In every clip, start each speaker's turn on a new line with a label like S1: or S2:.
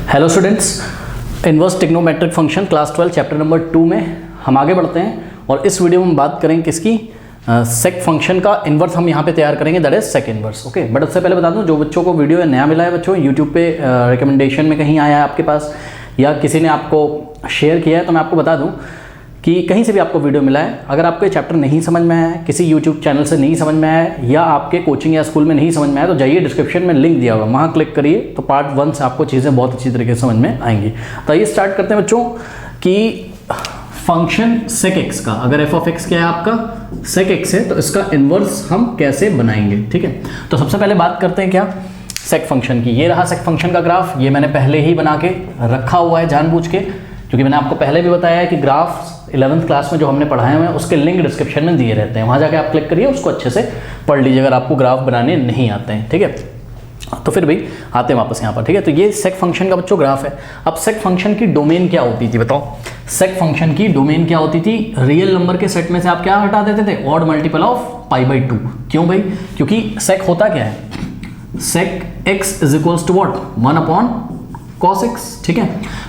S1: Hello students, inverse trigonometric function class 12 chapter number 2 में हम आगे बढ़ते हैं और इस वीडियो में हम बात करेंगे किसकी सेक फंक्शन का इन्वर्स हम यहाँ पे तैयार करेंगे, that is sec inverse. Okay, but उससे पहले बता दूँ जो बच्चों को वीडियो नया मिला है, बच्चों यूट्यूब पे रिकमेंडेशन में कहीं आया है आपके पास या किसी ने आपको शेयर किया है, तो मैं आपको बता दूँ कि कहीं से भी आपको वीडियो मिला है, अगर आपको ये चैप्टर नहीं समझ में आया है, किसी यूट्यूब चैनल से नहीं समझ में आया है या आपके कोचिंग या स्कूल में नहीं समझ में आया, तो जाइए डिस्क्रिप्शन में लिंक दिया होगा, वहाँ क्लिक करिए तो पार्ट 1 से आपको चीज़ें बहुत अच्छी तरीके से समझ में आएंगी। तो आइए स्टार्ट करते हैं बच्चों कि फंक्शन सेक एक्स का, अगर एफ ऑफ एक्स क्या है आपका सेक एक्स है, तो इसका इन्वर्स हम कैसे बनाएंगे। ठीक है, तो सबसे पहले बात करते हैं क्या सेक फंक्शन की। ये रहा सेक फंक्शन का ग्राफ, ये मैंने पहले ही बना के रखा हुआ है जानबूझ के, क्योंकि मैंने आपको पहले भी बताया है कि ग्राफ 11th क्लास में जो हमने पढ़ाए हुए हैं उसके लिंक डिस्क्रिप्शन में दिए रहते हैं, वहाँ जाके आप क्लिक करिए, उसको अच्छे से पढ़ लीजिए अगर आपको ग्राफ बनाने नहीं आते हैं। ठीक है, तो फिर भी आते हैं वापस यहाँ पर। ठीक है, तो ये सेक फंक्शन का बच्चों ग्राफ है। अब सेक फंक्शन की डोमेन क्या होती थी बताओ? सेक फंक्शन की डोमेन क्या होती थी? रियल नंबर के सेट में से आप क्या हटा देते थे? Odd multiple of π/2। क्यों भाई? क्योंकि सेक होता क्या है? Sec x is equals to what? 1/cos x। ठीक है,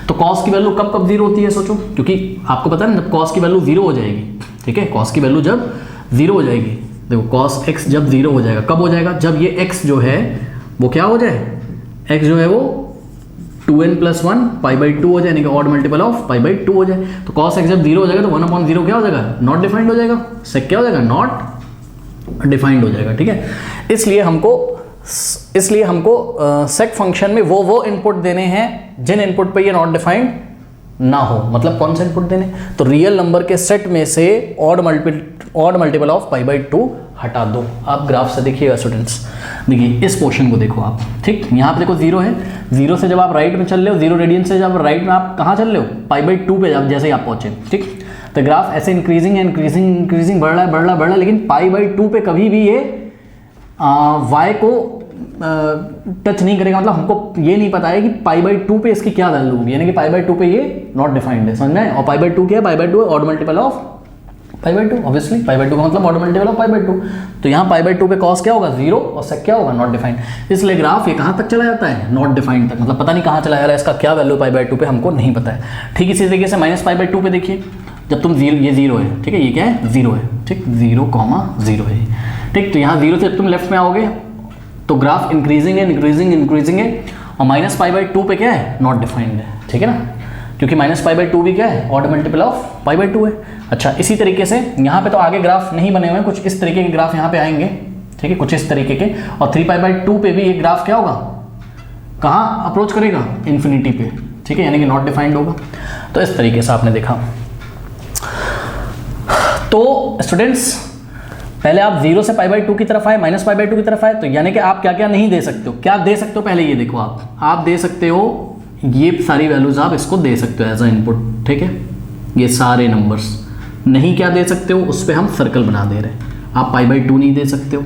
S1: तो cos की वैल्यू कब कब जीरो होती है सोचो, क्योंकि आपको पता है ना जब cos की वैल्यू जीरो हो जाएगी, ठीक है, cos की वैल्यू जब जीरो हो जाएगी, देखो cos x जब जीरो हो जाएगा, कब हो जाएगा? जब ये x जो है वो क्या हो जाए, x जो है वो 2n + 1 π/2 हो जाए, यानी कि ऑड मल्टीपल ऑफ π/2 हो जाए। तो cos x जब जीरो हो जाएगा तो 1/0 क्या हो जाएगा? नॉट डिफाइंड हो जाएगा, सेक क्या हो जाएगा? नॉट डिफाइंड हो जाएगा। ठीक है, इसलिए हमको सेक फंक्शन में वो इनपुट देने हैं जिन इनपुट पे ये नॉट डिफाइंड ना हो। मतलब कौन से इनपुट देने? तो रियल नंबर के सेट में से ऑड मल्टीपल ऑफ π/2 हटा दो। आप ग्राफ से देखिएगा स्टूडेंट्स, देखिए इस पोर्शन को देखो आप, ठीक, यहाँ पे देखो जीरो है, जीरो से जब आप राइट में चल रहे हो, जीरो रेडियन से जब राइट में आप कहाँ चल रहे हो? π/2 पे जैसे ही आप पहुंचे। ठीक, तो ग्राफ ऐसे इंक्रीजिंग बढ़ रहा है, लेकिन π/2 पे कभी भी ये y को टच नहीं करेगा। मतलब हमको ये नहीं पता है कि π/2 पे इसकी क्या वैल्यू होगी, यानी कि π/2 पे ये नॉट डिफाइंड है, समझ में आए? और π/2 क्या है? π/2 ऑड मल्टीपल ऑफ π/2, ऑब्वियसली π/2 का मतलब ऑड मल्टीपल ऑफ π/2। तो यहाँ π/2 पे cos क्या होगा? जीरो, और सेक क्या होगा? Not defined. इसलिए ग्राफ ये कहाँ तक चला जाता है? नॉट डिफाइंड तक, मतलब पता नहीं कहाँ चला जा रहा है, इसका क्या वैल्यू π/2 पे हमको नहीं पता है। ठीक इसी तरीके से -π/2 पे देखिए, जब तुम ये जीरो है, ठीक है, ये क्या है? जीरो है, ठीक, 0,0 है, ठीक। तो यहाँ जीरो से जब तुम लेफ्ट में आओगे तो ग्राफ इंक्रीजिंग है और -π/2 पे क्या है? नॉट डिफाइंड है। ठीक है ना, क्योंकि -π/2 भी क्या है? ऑड मल्टीपल ऑफ π/2 है। अच्छा, इसी तरीके से यहाँ पे तो आगे ग्राफ नहीं बने हुए हैं, कुछ इस तरीके के ग्राफ यहाँ पे आएंगे, ठीक है, कुछ इस तरीके के, और 3π/2 पे भी ये ग्राफ क्या होगा? कहाँ अप्रोच करेगा? इन्फिनिटी पे, ठीक है, यानी कि नॉट डिफाइंड होगा। तो इस तरीके से आपने देखा। तो स्टूडेंट्स पहले आप 0 से π/2 की तरफ आए, -π/2 की तरफ आए, तो यानी कि आप क्या क्या नहीं दे सकते हो? क्या दे सकते हो? पहले ये देखो, आप दे सकते हो ये सारी वैल्यूज, आप इसको दे सकते हो एज अ इनपुट। ठीक है, ये सारे नंबर्स नहीं क्या दे सकते हो, उस पर हम सर्कल बना दे रहे हैं। आप π/2 नहीं दे सकते हो,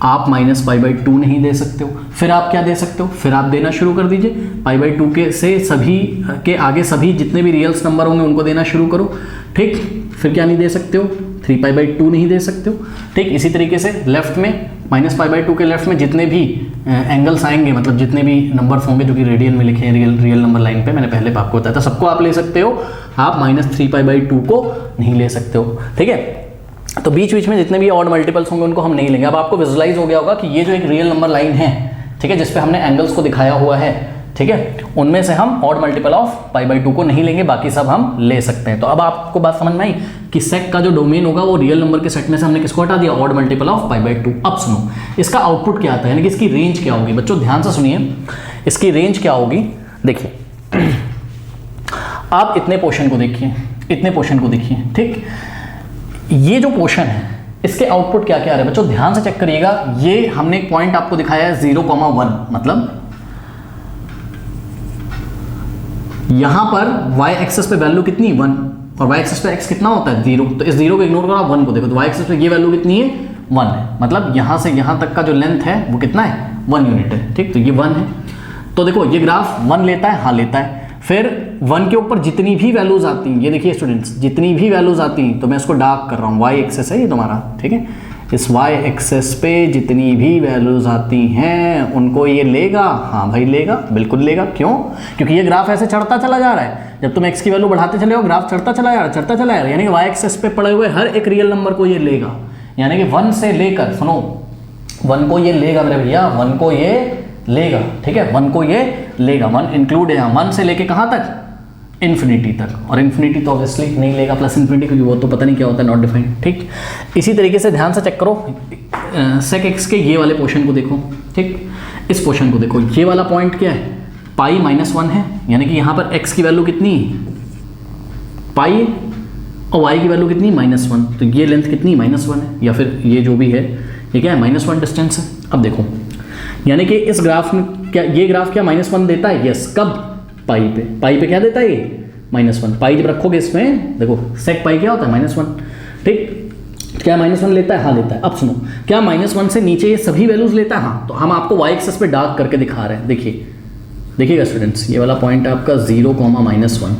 S1: आप -π/2 नहीं दे सकते हो, फिर आप क्या दे सकते हो? फिर आप देना शुरू कर दीजिए π/2 के से सभी के आगे सभी जितने भी रियल्स नंबर होंगे उनको देना शुरू करो। ठीक, फिर क्या नहीं दे सकते हो? 3π/2 नहीं दे सकते हो। ठीक, इसी तरीके से लेफ्ट में -π/2 के लेफ्ट में जितने भी एंगल्स आएंगे, मतलब जितने भी नंबर्स होंगे जो कि रेडियन में लिखे हैं रियल नंबर लाइन पे, मैंने पहले आपको बताया था, सबको आप ले सकते हो। आप -3π/2 को नहीं ले सकते हो। ठीक है, तो बीच बीच में जितने भी ऑड मल्टीपल्स होंगे उनको हम नहीं लेंगे। अब आपको विजुअलाइज हो गया होगा कि ये जो एक रियल नंबर लाइन है, ठीक है, जिसपे हमने एंगल्स को दिखाया हुआ है, ठीक है, उनमें से हम ऑड मल्टीपल ऑफ π/2 को नहीं लेंगे, बाकी सब हम ले सकते हैं। तो अब आपको बात समझ में आई कि सेक का जो डोमेन होगा वो रियल नंबर के सेट में से हमने किसको हटा दिया? Odd multiple of π/2। अब सुनो इसका आउटपुट क्या आता है, यानी कि इसकी रेंज क्या होगी? बच्चों ध्यान से सुनिए, इसकी रेंज क्या होगी। देखिए आप इतने पोर्शन को देखिए, ठीक, ये जो पोर्शन है इसके आउटपुट क्या क्या आ रहे हैं बच्चों? ध्यान से चेक करिएगा। ये हमने एक पॉइंट आपको दिखाया है 0,1, मतलब यहां पर y एक्सिस पे वैल्यू कितनी? 1, और y एक्सिस पे x कितना होता है? 0। तो इस 0 को इग्नोर करो, आप 1 को देखो, तो y एक्सिस पे ये वैल्यू कितनी है? 1 है, मतलब यहां से यहां तक का जो लेंथ है वो कितना है? 1 यूनिट है। ठीक, तो ये 1 है। तो देखो ये ग्राफ 1 लेता है, हाँ लेता है। फिर 1 के ऊपर जितनी भी वैल्यूज आती हैं, ये देखिए स्टूडेंट्स, जितनी भी वैल्यूज आती हैं, तो मैं इसको डार्क कर रहा हूँ, y एक्सिस है ये तुम्हारा, ठीक है, इस वाई एक्सेस पे जितनी भी वैल्यूज आती हैं उनको ये लेगा। हाँ भाई लेगा, बिल्कुल लेगा। क्यों? क्योंकि ये ग्राफ ऐसे चढ़ता चला जा रहा है। जब तुम x की वैल्यू बढ़ाते चले हो ग्राफ चढ़ता चला जा रहा है, चढ़ता चला जा रहा है, यानी कि वाई एक्सेस पे पड़े हुए हर एक रियल नंबर को ये लेगा। यानी कि 1 से लेकर, सुनो, 1 को ये लेगा मेरे भैया, 1 को ये लेगा, ठीक है, 1 को ये लेगा, 1 इंक्लूड है यहाँ, 1 से लेके कहाँ तक? इन्फिनिटी तक। और इन्फिनिटी तो ऑब्वियसली नहीं लेगा प्लस इन्फिनिटी, क्योंकि वो तो पता नहीं क्या होता है, नॉट डिफाइंड। ठीक, इसी तरीके से ध्यान से चेक करो, सेक एक्स के ये वाले पोर्शन को देखो। ठीक, इस पोर्शन को देखो, ये वाला पॉइंट क्या है? पाई -1 है, यानी कि यहाँ पर x की वैल्यू कितनी? पाई, और y की वैल्यू कितनी? -1। तो ये लेंथ कितनी? -1 है, या फिर ये जो भी है ये क्या है? -1 डिस्टेंस है। अब देखो, यानी कि इस ग्राफ में क्या ये ग्राफ क्या -1 देता है? यस। कब? पाई पे। पाई पे क्या देता है ये? -1। पाई जब रखोगे इसमें, देखो सेक पाई क्या होता है? -1। ठीक, क्या -1 लेता है? हाँ लेता है। अब सुनो, क्या -1 से नीचे ये सभी वैल्यूज लेता है? हाँ। तो हम आपको वाई एक्सेस पे डार्क करके दिखा रहे हैं। देखिए, देखिएगा स्टूडेंट्स, ये वाला पॉइंट है आपका 0, -1।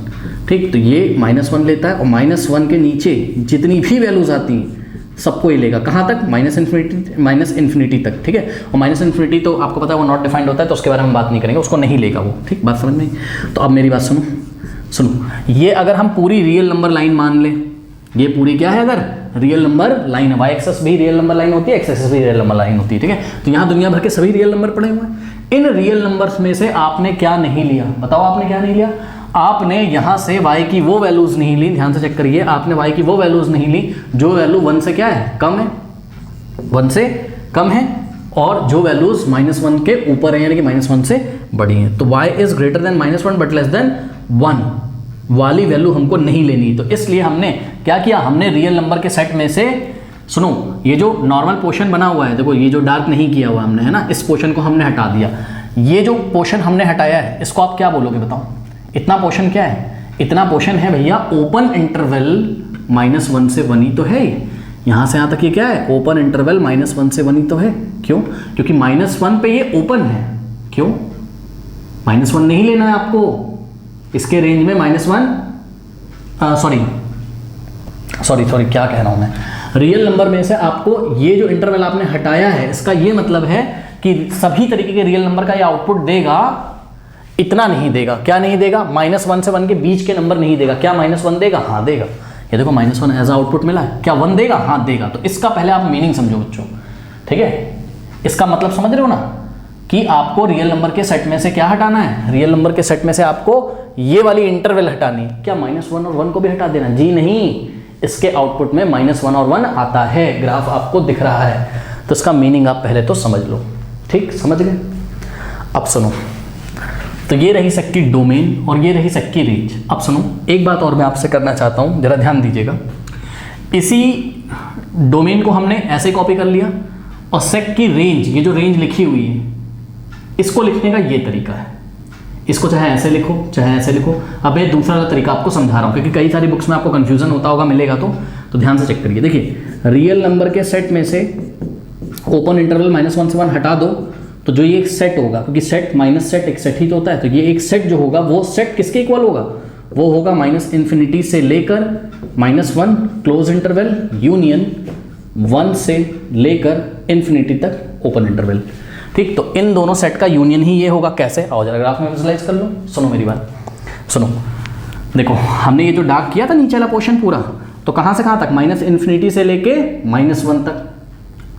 S1: ठीक, तो ये -1 लेता है, और -1 के नीचे जितनी भी वैल्यूज आती हैं सबको ये लेगा। कहाँ तक? -इन्फिनिटी तक। ठीक है, और -इन्फिनिटी तो आपको पता है वो नॉट डिफाइंड होता है, तो उसके बारे में बात नहीं करेंगे, उसको नहीं लेगा वो। ठीक, बात समझ में? तो अब मेरी बात सुनो, ये अगर हम पूरी रियल नंबर लाइन मान लें, ये पूरी क्या है? अगर रियल नंबर लाइन है, वाई एक्सेस भी रियल नंबर लाइन होती है, एक्स एक्सेस भी रियल नंबर लाइन होती है। ठीक है, तो यहाँ दुनिया भर के सभी रियल नंबर पड़े हुए हैं। इन रियल नंबर्स में से आपने क्या नहीं लिया? बताओ, आपने क्या नहीं लिया? आपने यहाँ से y की वो वैल्यूज नहीं ली, ध्यान से चेक करिए, आपने y की वो वैल्यूज नहीं ली जो वैल्यू 1 से क्या है? कम है, 1 से कम है, और जो वैल्यूज -1 के ऊपर है, यानी कि -1 से बड़ी है। तो y is greater then -1 but less than 1 वाली वैल्यू हमको नहीं लेनी। तो इसलिए हमने क्या किया? हमने रियल नंबर के सेट में से, सुनो, ये जो नॉर्मल पोर्शन बना हुआ है, देखो ये जो डार्क नहीं किया हुआ हमने, है ना, इस पोर्शन को हमने हटा दिया। ये जो पोर्शन हमने हटाया है इसको आप क्या बोलोगे? बताओ, इतना पोर्शन क्या है? इतना पोर्शन है भैया ओपन इंटरवल -1 से 1 ही तो है। यहाँ से यहाँ तक ये क्या है? ओपन इंटरवल -1 से 1 ही तो है। क्यों? क्योंकि -1 पे ये ओपन है। क्यों? -1 नहीं लेना है आपको, इसके रेंज में -1, सॉरी क्या कह रहा हूँ मैं, रियल नंबर में से आपको ये जो इंटरवल आपने हटाया है, इसका ये मतलब है कि सभी तरीके के रियल नंबर का ये आउटपुट देगा, इतना नहीं देगा। क्या नहीं देगा? -1 से 1 के बीच के नंबर नहीं देगा। क्या -1 देगा? हाँ देगा। ये देखो -1 एज आउटपुट मिला है। क्या 1 देगा? हाँ देगा। तो इसका पहले आप मीनिंग समझो बच्चों, ठीक है, इसका मतलब समझ रहे हो ना, कि आपको रियल नंबर के सेट में से क्या हटाना है? रियल नंबर के सेट में से आपको ये वाली इंटरवल हटानी। क्या -1 और 1 को भी हटा देना? जी नहीं, इसके आउटपुट में -1 और 1 आता है, ग्राफ आपको दिख रहा है। तो इसका मीनिंग आप पहले तो समझ लो। ठीक, समझ गए? अब सुनो, तो ये रही सेक की डोमेन और ये रही सेक की रेंज। अब सुनो, एक बात और मैं आपसे करना चाहता हूँ, जरा ध्यान दीजिएगा। इसी डोमेन को हमने ऐसे कॉपी कर लिया, और सेक की रेंज, ये जो रेंज लिखी हुई है, इसको लिखने का ये तरीका है। इसको चाहे ऐसे लिखो चाहे ऐसे लिखो। अब ये दूसरा तरीका आपको समझा रहा हूँ, क्योंकि कई सारी बुक्स में आपको कंफ्यूजन होता होगा, मिलेगा तो ध्यान से चेक करिए। देखिए, रियल नंबर के सेट में से ओपन इंटरवल -1 से 1 हटा दो, तो जो ये एक सेट होगा, क्योंकि सेट माइनस सेट एक सेट ही तो होता है, तो ये एक सेट जो होगा वो सेट किसके इक्वल होगा? वो होगा -इन्फिनिटी से लेकर -1 क्लोज इंटरवल यूनियन 1 से लेकर इन्फिनिटी तक ओपन इंटरवल। ठीक, तो इन दोनों सेट का यूनियन ही ये होगा। कैसे? आओ जरा ग्राफ में विजुलाइज कर लो। सुनो मेरी बात, सुनो, देखो हमने ये जो डार्क किया था नीचे वाला पोर्शन पूरा, तो कहाँ से कहाँ तक? -इन्फिनिटी से लेके -1 तक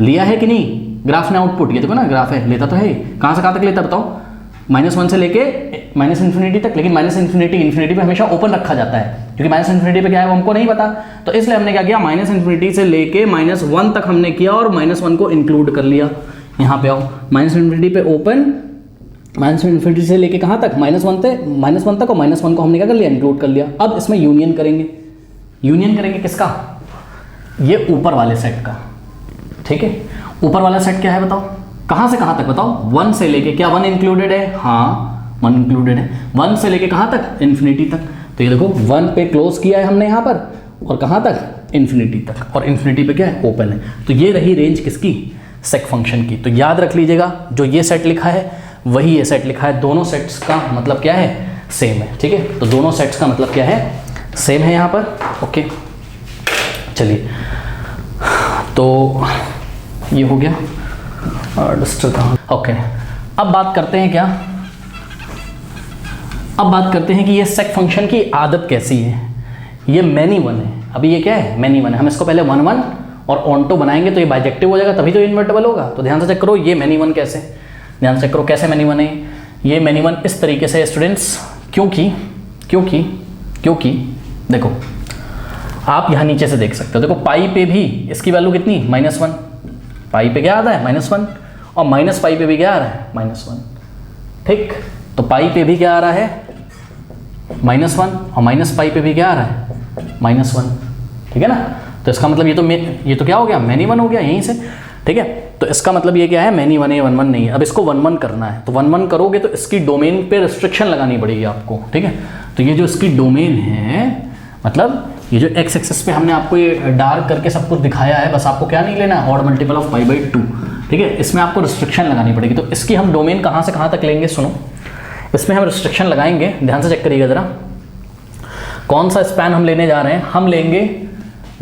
S1: लिया है कि नहीं? ग्राफ ने आउटपुट, ये देखो ना ग्राफ है, लेता तो है। कहाँ से कहाँ तक लेता बताओ? -1 से लेके -इन्फिनिटी तक। लेकिन इन्फिनिटी पे हमेशा ओपन रखा जाता है, क्योंकि -इन्फिनिटी पे क्या है वो हमको नहीं पता। तो इसलिए हमने क्या किया? -इन्फिनिटी से लेके -1 तक हमने किया, और -1 को इंक्लूड कर लिया। यहाँ पे आओ, -इन्फिनिटी पे ओपन, -इन्फिनिटी से लेके कहाँ तक? -1 तक, और -1 को हमने क्या कर लिया? इंक्लूड कर लिया। अब इसमें यूनियन करेंगे। यूनियन करेंगे किसका? ये ऊपर वाले सेट का। ठीक है, ऊपर वाला सेट क्या है बताओ? कहाँ से कहाँ तक बताओ? 1 से लेके, क्या 1 इंक्लूडेड है? हाँ 1 इंक्लूडेड है। 1 से लेके कहाँ तक? इन्फिनिटी तक। तो ये देखो 1 पे क्लोज किया है हमने यहाँ पर, और कहाँ तक? इन्फिनिटी तक, और इन्फिनिटी पे क्या है? ओपन है। तो ये रही रेंज किसकी? सेक फंक्शन की। तो याद रख लीजिएगा, जो ये सेट लिखा है वही ये सेट लिखा है। दोनों सेट्स का मतलब क्या है? सेम है। ठीक है, तो दोनों सेट्स का मतलब क्या है? सेम है यहाँ पर। ओके, चलिए, तो ये हो गया डिस्टर कहाँ, ओके। अब बात करते हैं क्या, अब बात करते हैं कि ये सेक फंक्शन की आदत कैसी है। ये मैनी वन है, अभी ये क्या है, मैनी वन है। हम इसको पहले 1 1 और ऑनटो बनाएंगे तो ये बाइजेक्टिव हो जाएगा, तभी तो इन्वर्टेबल होगा। तो ध्यान से चेक करो ये मैनी वन कैसे, ध्यान से चेक करो कैसे मैनी वन है। ये मैनी वन इस तरीके से स्टूडेंट्स, क्योंकि देखो आप यहाँ नीचे से देख सकते हो, देखो पाई पे भी इसकी वैल्यू कितनी, -1, पाई पे क्या आता है -1, और माइनस पाई पे भी क्या आ रहा है, -1, ठीक। तो पाई पे भी क्या आ रहा है, -1, और माइनस पाई पे भी क्या आ रहा है, -1, ठीक है ना। तो इसका मतलब ये तो क्या हो गया, मैनी वन हो गया यहीं से, ठीक है। तो इसका मतलब ये क्या है, मैनी वन है, 1 1 नहीं है। अब इसको 1 1 करना है, तो 1 1 करोगे तो इसकी डोमेन पे रिस्ट्रिक्शन लगानी पड़ेगी आपको, ठीक है। तो ये जो इसकी डोमेन है, मतलब ये जो x एक्सिस पे हमने आपको ये डार्क करके सब कुछ दिखाया है, बस आपको क्या नहीं लेना है, ऑड मल्टीपल ऑफ π/2, ठीक है। इसमें आपको रिस्ट्रिक्शन लगानी पड़ेगी। तो इसकी हम डोमेन कहाँ से कहाँ तक लेंगे, सुनो, इसमें हम रिस्ट्रिक्शन लगाएंगे, ध्यान से चेक करिएगा जरा, कौन सा स्पैन हम लेने जा रहे हैं, हम लेंगे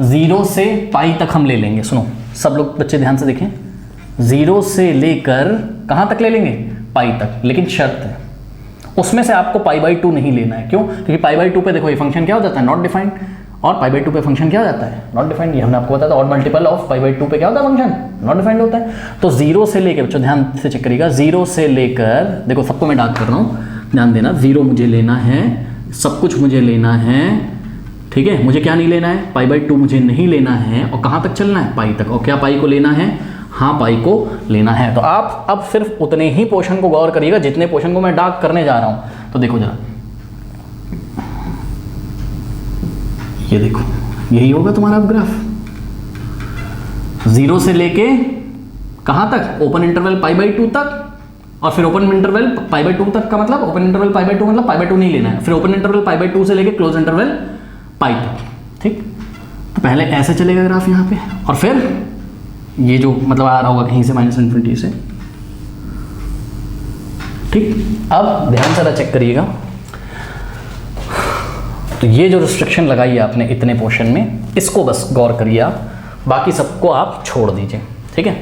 S1: 0 से पाई तक हम ले लेंगे। सुनो सब लोग बच्चे ध्यान से देखें, 0 से लेकर कहाँ तक ले लेंगे, पाई तक, लेकिन शर्त है उसमें से आपको π/2 नहीं लेना है। क्यों, क्योंकि π/2 पे देखो ये फंक्शन क्या हो जाता है, नॉट डिफाइंड, और π/2 पे फंक्शन क्या हो जाता है, नॉट डिफाइंड। ये हमने आपको बताया था, ऑड मल्टीपल ऑफ π/2 पे क्या होता है, फंक्शन नॉट डिफाइंड होता है। तो 0 से लेकर, बच्चों ध्यान से चेक करिएगा, 0 से लेकर, देखो सबको मैं डार्क कर रहा हूँ, ध्यान देना, 0 मुझे लेना है, सब कुछ मुझे लेना है, ठीक है। मुझे क्या नहीं लेना है, π/2 मुझे नहीं लेना है, और कहाँ तक चलना है, पाई तक। और क्या पाई को लेना है, हाँ पाई को लेना है। तो आप अब सिर्फ उतने ही पोर्शन को गौर करिएगा जितने पोर्शन को मैं डार्क करने जा रहा हूँ। तो देखो जरा, ये देखो यही होगा तुम्हारा ग्राफ, 0 से लेके कहाँ तक, ओपन इंटरवल π/2 तक, और फिर ओपन इंटरवल π/2 तक का मतलब, ओपन इंटरवल π/2 मतलब π/2 नहीं लेना है, फिर ओपन इंटरवल π/2 से लेके क्लोज इंटरवल पाई तक, ठीक। तो पहले ऐसे चलेगा ग्राफ यहाँ पे, और फिर ये जो मतलब आ रहा होगा कहीं से -∞ से, ठीक। अब ध्यान से चेक करिएगा, तो ये जो रिस्ट्रिक्शन लगाई है आपने इतने पोर्शन में, इसको बस गौर करिए आप, बाकी सबको आप छोड़ दीजिए, ठीक है।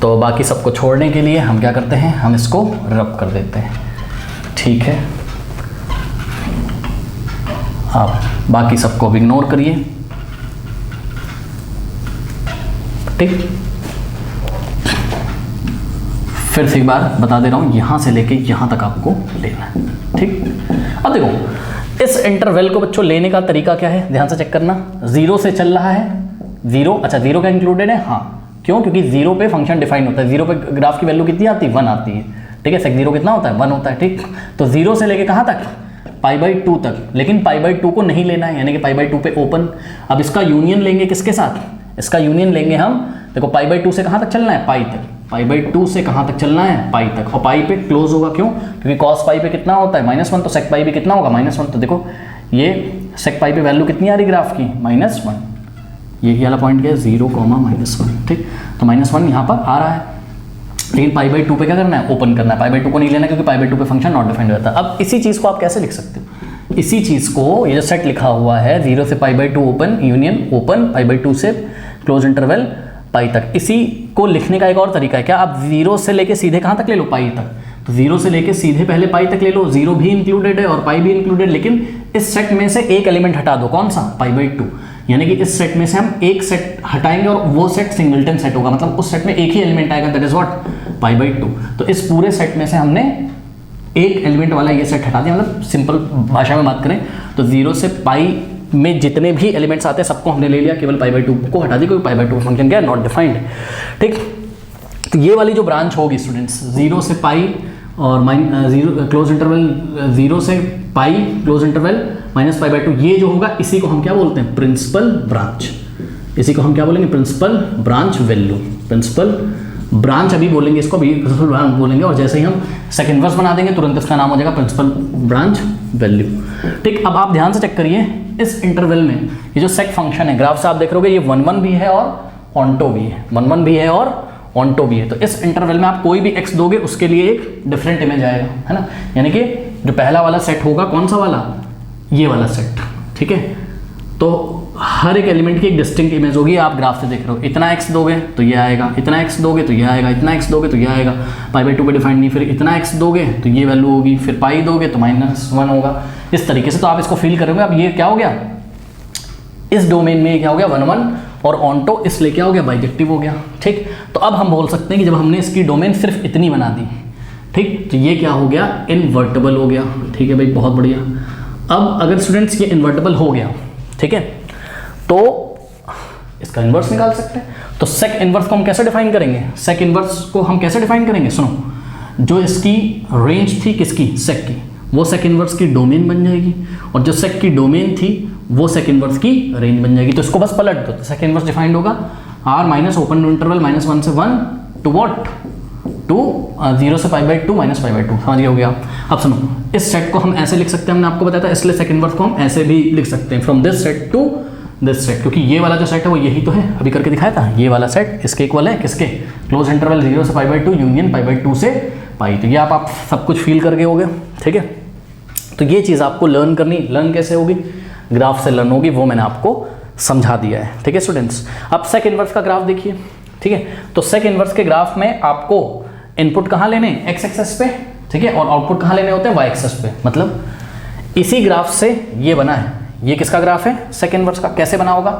S1: तो बाकी सबको छोड़ने के लिए हम क्या करते हैं, हम इसको रब कर देते हैं, ठीक है। आप बाकी सबको इग्नोर करिए, ठीक। फिर से एक बार बता दे रहा हूं, यहां से लेके यहां तक आपको लेना है, ठीक। अब देखो इस इंटरवल को बच्चों लेने का तरीका क्या है, ध्यान से चेक करना। 0 से चल रहा है, 0, अच्छा 0 का इंक्लूडेड है, हाँ क्यों, क्योंकि 0 पे फंक्शन डिफाइन होता है, 0 पे ग्राफ की वैल्यू कितनी आती है, 1 आती है, ठीक है। सेक 0 कितना होता है, 1 होता है, ठीक। तो 0 से लेके कहाँ तक, π/2 तक, लेकिन π/2 को नहीं लेना है, यानी कि π/2 पे ओपन। अब इसका यूनियन लेंगे किसके साथ, इसका यूनियन लेंगे हम, देखो π/2 से कहाँ तक चलना है, पाई तक, π/2 से कहाँ तक चलना है, पाई तक, और पाई पे क्लोज होगा, क्यों, क्योंकि cos पाई पे कितना होता है, -1, तो sec पाई पे कितना होगा, -1। तो देखो ये sec पाई पे वैल्यू कितनी आ रही ग्राफ की, -1, ये वाला पॉइंट क्या है, 0, -1, ठीक। तो -1 यहाँ पर आ रहा है, लेकिन π/2 पे क्या करना है, ओपन करना है, π/2 को नहीं लेना क्योंकि π/2 पे फंक्शन नॉट डिफाइंड रहता है। अब इसी चीज़ को आप कैसे लिख सकते हो, इसी चीज़ को, ये जो सेट लिखा हुआ है 0 से π/2 ओपन, यूनियन ओपन, π/2 से क्लोज इंटरवल पाई तक, इसी को लिखने का एक और तरीका है क्या, आप 0 से लेके सीधे कहाँ तक ले लो, पाई तक। तो 0 से लेके सीधे पहले पाई तक ले लो, 0 भी इंक्लूडेड है और पाई भी इंक्लूडेड, लेकिन इस सेट में से एक एलिमेंट हटा दो, कौन सा, π/2, यानी कि इस सेट में से हम एक सेट हटाएंगे और वो सेट सिंगलटन सेट होगा, मतलब उस सेट में एक ही एलिमेंट आएगा, दैट इज व्हाट, π/2। तो इस पूरे सेट में से हमने एक एलिमेंट वाला ये सेट हटा दिया, मतलब सिंपल भाषा में बात करें तो 0 से पाई में जितने भी एलिमेंट्स आते हैं सबको हमने ले लिया, केवल π/2 को हटा दिया क्योंकि π/2 फंक्शन क्या है, नॉट डिफाइंड, ठीक। तो ये वाली जो ब्रांच होगी स्टूडेंट्स, 0 से पाई और क्लोज इंटरवल 0 से पाई क्लोज इंटरवल -π/2, ये जो होगा इसी को हम क्या बोलते हैं, प्रिंसिपल ब्रांच। इसी को हम क्या बोलेंगे, principal branch value, principal branch अभी बोलेंगे इसको, अभी प्रिंसिपल ब्रांच बोलेंगे, और जैसे ही हम सेकंड इनवर्स बना देंगे तुरंत इसका नाम हो जाएगा प्रिंसिपल ब्रांच वैल्यू, ठीक। अब आप ध्यान से चेक करिए, इस इंटरवल में ये जो सेक फंक्शन है, ग्राफ से आप देख रहे होगे ये 1 1 भी है और ऑनटो भी है, 1 1 भी है और ऑनटो भी है। तो इस इंटरवल में आप कोई भी x दोगे उसके लिए एक डिफरेंट इमेज आएगा, है ना, यानी कि जो पहला वाला सेट होगा कौन सा वाला, ये वाला सेट, ठीक है। तो हर एक एलिमेंट की एक डिस्टिंक्ट इमेज होगी, आप ग्राफ से देख रहे हो, इतना x दोगे तो ये आएगा, इतना x दोगे तो ये आएगा, इतना x दोगे तो ये आएगा, π/2 पे डिफाइंड नहीं, फिर इतना x दोगे तो ये वैल्यू होगी, फिर पाई दोगे तो -1 होगा, इस तरीके से। तो आप इसको फील करोगे। अब ये क्या हो गया, इस डोमेन में क्या हो गया 1 1 और ऑनटो इसलिए क्या हो गया बाइजेक्टिव हो गया। ठीक, तो अब हम बोल सकते हैं कि जब हमने इसकी डोमेन सिर्फ इतनी बना दी, ठीक, तो ये क्या हो गया इन्वर्टेबल हो गया। ठीक है भाई, बहुत बढ़िया। अब अगर स्टूडेंट्स ये इन्वर्टेबल हो गया, ठीक है, तो इसका इन्वर्स निकाल सकते हैं। तो सेक इन्वर्स को हम कैसे डिफाइन करेंगे, सेक इन्वर्स को हम कैसे डिफाइन करेंगे, सुनो, जो इसकी रेंज थी किसकी, सेक की, वो सेक इन्वर्स की डोमेन बन जाएगी, और जो सेक की डोमेन थी वो सेक इन्वर्स की रेंज बन जाएगी। तो इसको बस पलट दो, तो सेक इन्वर्स डिफाइंड होगा r माइनस ओपन इंटरवल -1 से 1 टू व्हाट, टू 0 से π/2 -π/2। समझ गए हो गया। अब सुनो, इस सेट को हम ऐसे लिख सकते हैं, हमने आपको बताया था, इसलिए सेक इन्वर्स को हम ऐसे भी लिख सकते हैं, from this set to this set, क्योंकि ये वाला जो सेट है वो यही तो है, अभी करके दिखाया था, ये वाला सेट इसके इक्वल है किसके, क्लोज इंटरवल 0 से π/2 यूनियन π/2 से पाई। तो ये आप सब कुछ फील करके हो गए। ठीक है, तो ये चीज़ आपको लर्न कैसे होगी, ग्राफ से लर्न होगी, वो मैंने आपको समझा दिया है। ठीक है स्टूडेंट्स, अब सेक इन्वर्स का ग्राफ देखिए। ठीक है, तो सेक इन्वर्स के ग्राफ में आपको इनपुट कहाँ लेने, एक्स एक्सेस पे, ठीक है, और आउटपुट कहाँ लेने होते हैं, वाई एक्सेस पे। मतलब इसी ग्राफ से ये बना है, ये किसका ग्राफ है, सेक इन्वर्स का। कैसे बना होगा,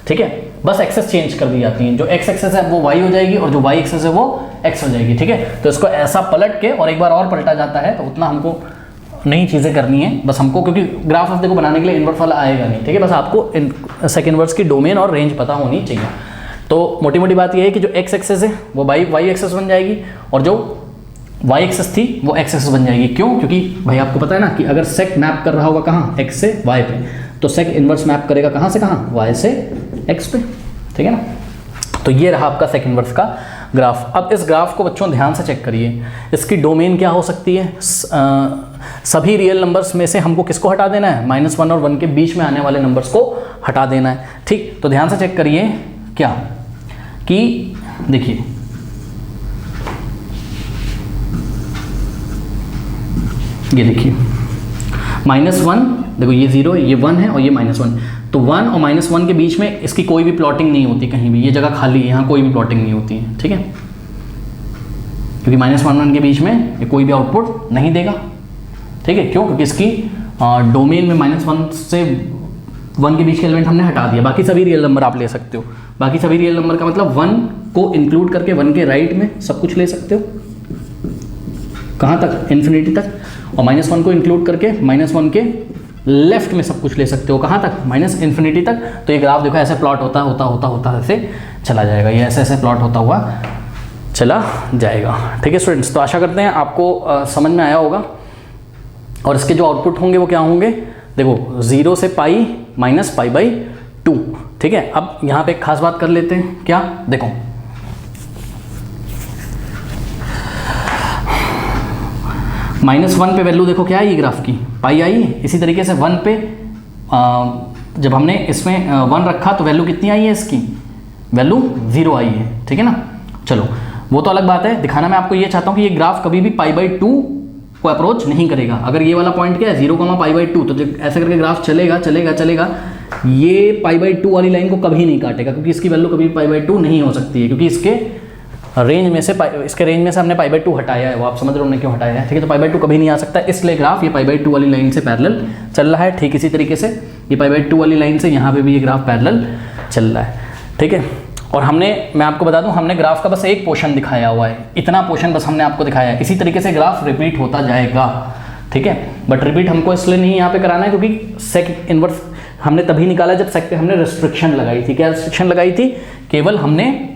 S1: ठीक है, बस एक्सेस चेंज कर दी जाती है, जो एक्स एक्सेस है वो वाई हो जाएगी और जो वाई एक्सेस है वो एक्स हो जाएगी। ठीक है, तो इसको ऐसा पलट के और एक बार और पलटा जाता है, तो उतना हमको नई चीज़ें करनी है बस हमको, क्योंकि ग्राफ ऑफ देखो बनाने के लिए इन्वर्स वाला आएगा नहीं। ठीक है, बस आपको सेक इन्वर्स की डोमेन और रेंज पता होनी चाहिए। तो मोटी मोटी बात यह है कि जो एक्स एक्सेस है वो वाई एक्सेस बन जाएगी, और जो वाई एक्सेस थी वो एक्स एक्सेस बन जाएगी। क्यों, क्योंकि भाई आपको पता है ना कि अगर सेक मैप कर रहा होगा कहाँ, एक्स से वाई पे, तो सेक इन्वर्स मैप करेगा कहाँ से कहाँ, वाई से एक्स पे। ठीक है ना, तो ये रहा आपका सेक इन्वर्स का ग्राफ। अब इस ग्राफ को बच्चों ध्यान से चेक करिए, इसकी डोमेन क्या हो सकती है, सभी रियल नंबर्स में से हमको किसको हटा देना है, -1 और 1 के बीच में आने वाले नंबर्स को हटा देना है। ठीक, तो ध्यान से चेक करिए क्या कि देखिए ये देखिए -1, देखो ये 0 ये 1 है और ये -1, तो 1 और -1 के बीच में इसकी कोई भी प्लॉटिंग नहीं होती कहीं भी, ये जगह खाली है, यहाँ कोई भी प्लॉटिंग नहीं होती है। ठीक है, क्योंकि -1 के बीच में ये कोई भी आउटपुट नहीं देगा। ठीक है, क्यों, क्योंकि इसकी डोमेन में -1 से 1 के बीच के एलिमेंट हमने हटा दिया। बाकी सभी रियल नंबर आप ले सकते हो, बाकी सभी रियल नंबर का मतलब 1 को इंक्लूड करके 1 के राइट में सब कुछ ले सकते हो, कहाँ तक, इन्फिनिटी तक, और -1 को इंक्लूड करके -1 के लेफ्ट में सब कुछ ले सकते हो, कहाँ तक, -इन्फिनिटी तक। तो ये ग्राफ देखो ऐसे प्लॉट होता ऐसे चला जाएगा, ये ऐसे प्लॉट होता हुआ चला जाएगा। ठीक है स्टूडेंट्स, तो आशा करते हैं आपको समझ में आया होगा। और इसके जो आउटपुट होंगे वो क्या होंगे, देखो 0 से पाई -π/2। ठीक है, अब यहाँ पे एक खास बात कर लेते हैं, क्या, देखो -1 पे वैल्यू देखो क्या आई ग्राफ की, पाई आई। इसी तरीके से 1 पे जब हमने इसमें 1 रखा तो वैल्यू कितनी आई है, इसकी वैल्यू 0 आई है। ठीक है ना, चलो वो तो अलग बात है, दिखाना मैं आपको ये चाहता हूँ कि ये ग्राफ कभी भी π/2 को अप्रोच नहीं करेगा। अगर ये वाला पॉइंट क्या है 0, π/2, तो जब ऐसे करके ग्राफ चलेगा चलेगा चलेगा, ये π/2 वाली लाइन को कभी नहीं काटेगा, क्योंकि इसकी वैल्यू कभी π/2 नहीं हो सकती है, क्योंकि इसके रेंज में से हमने π/2 हटाया है, वो आप समझ रहे हो हमने क्यों हटाया है। ठीक है, तो π/2 कभी नहीं आ सकता, इसलिए ग्राफ ये π/2 वाली लाइन से पैरेलल चल रहा है। ठीक इसी तरीके से ये π/2 वाली लाइन से यहाँ पे भी ये ग्राफ पैरेलल चल रहा है। ठीक है, और मैं आपको बता दूं, हमने ग्राफ का बस एक पोर्शन दिखाया हुआ है, इतना पोर्शन बस हमने आपको दिखाया है। इसी तरीके से ग्राफ रिपीट होता जाएगा। ठीक है, बट रिपीट हमको इसलिए नहीं यहाँ पे कराना है क्योंकि सेक इन्वर्स हमने तभी निकाला जब सेक पे हमने रिस्ट्रिक्शन लगाई थी। क्या रिस्ट्रिक्शन लगाई थी, केवल हमने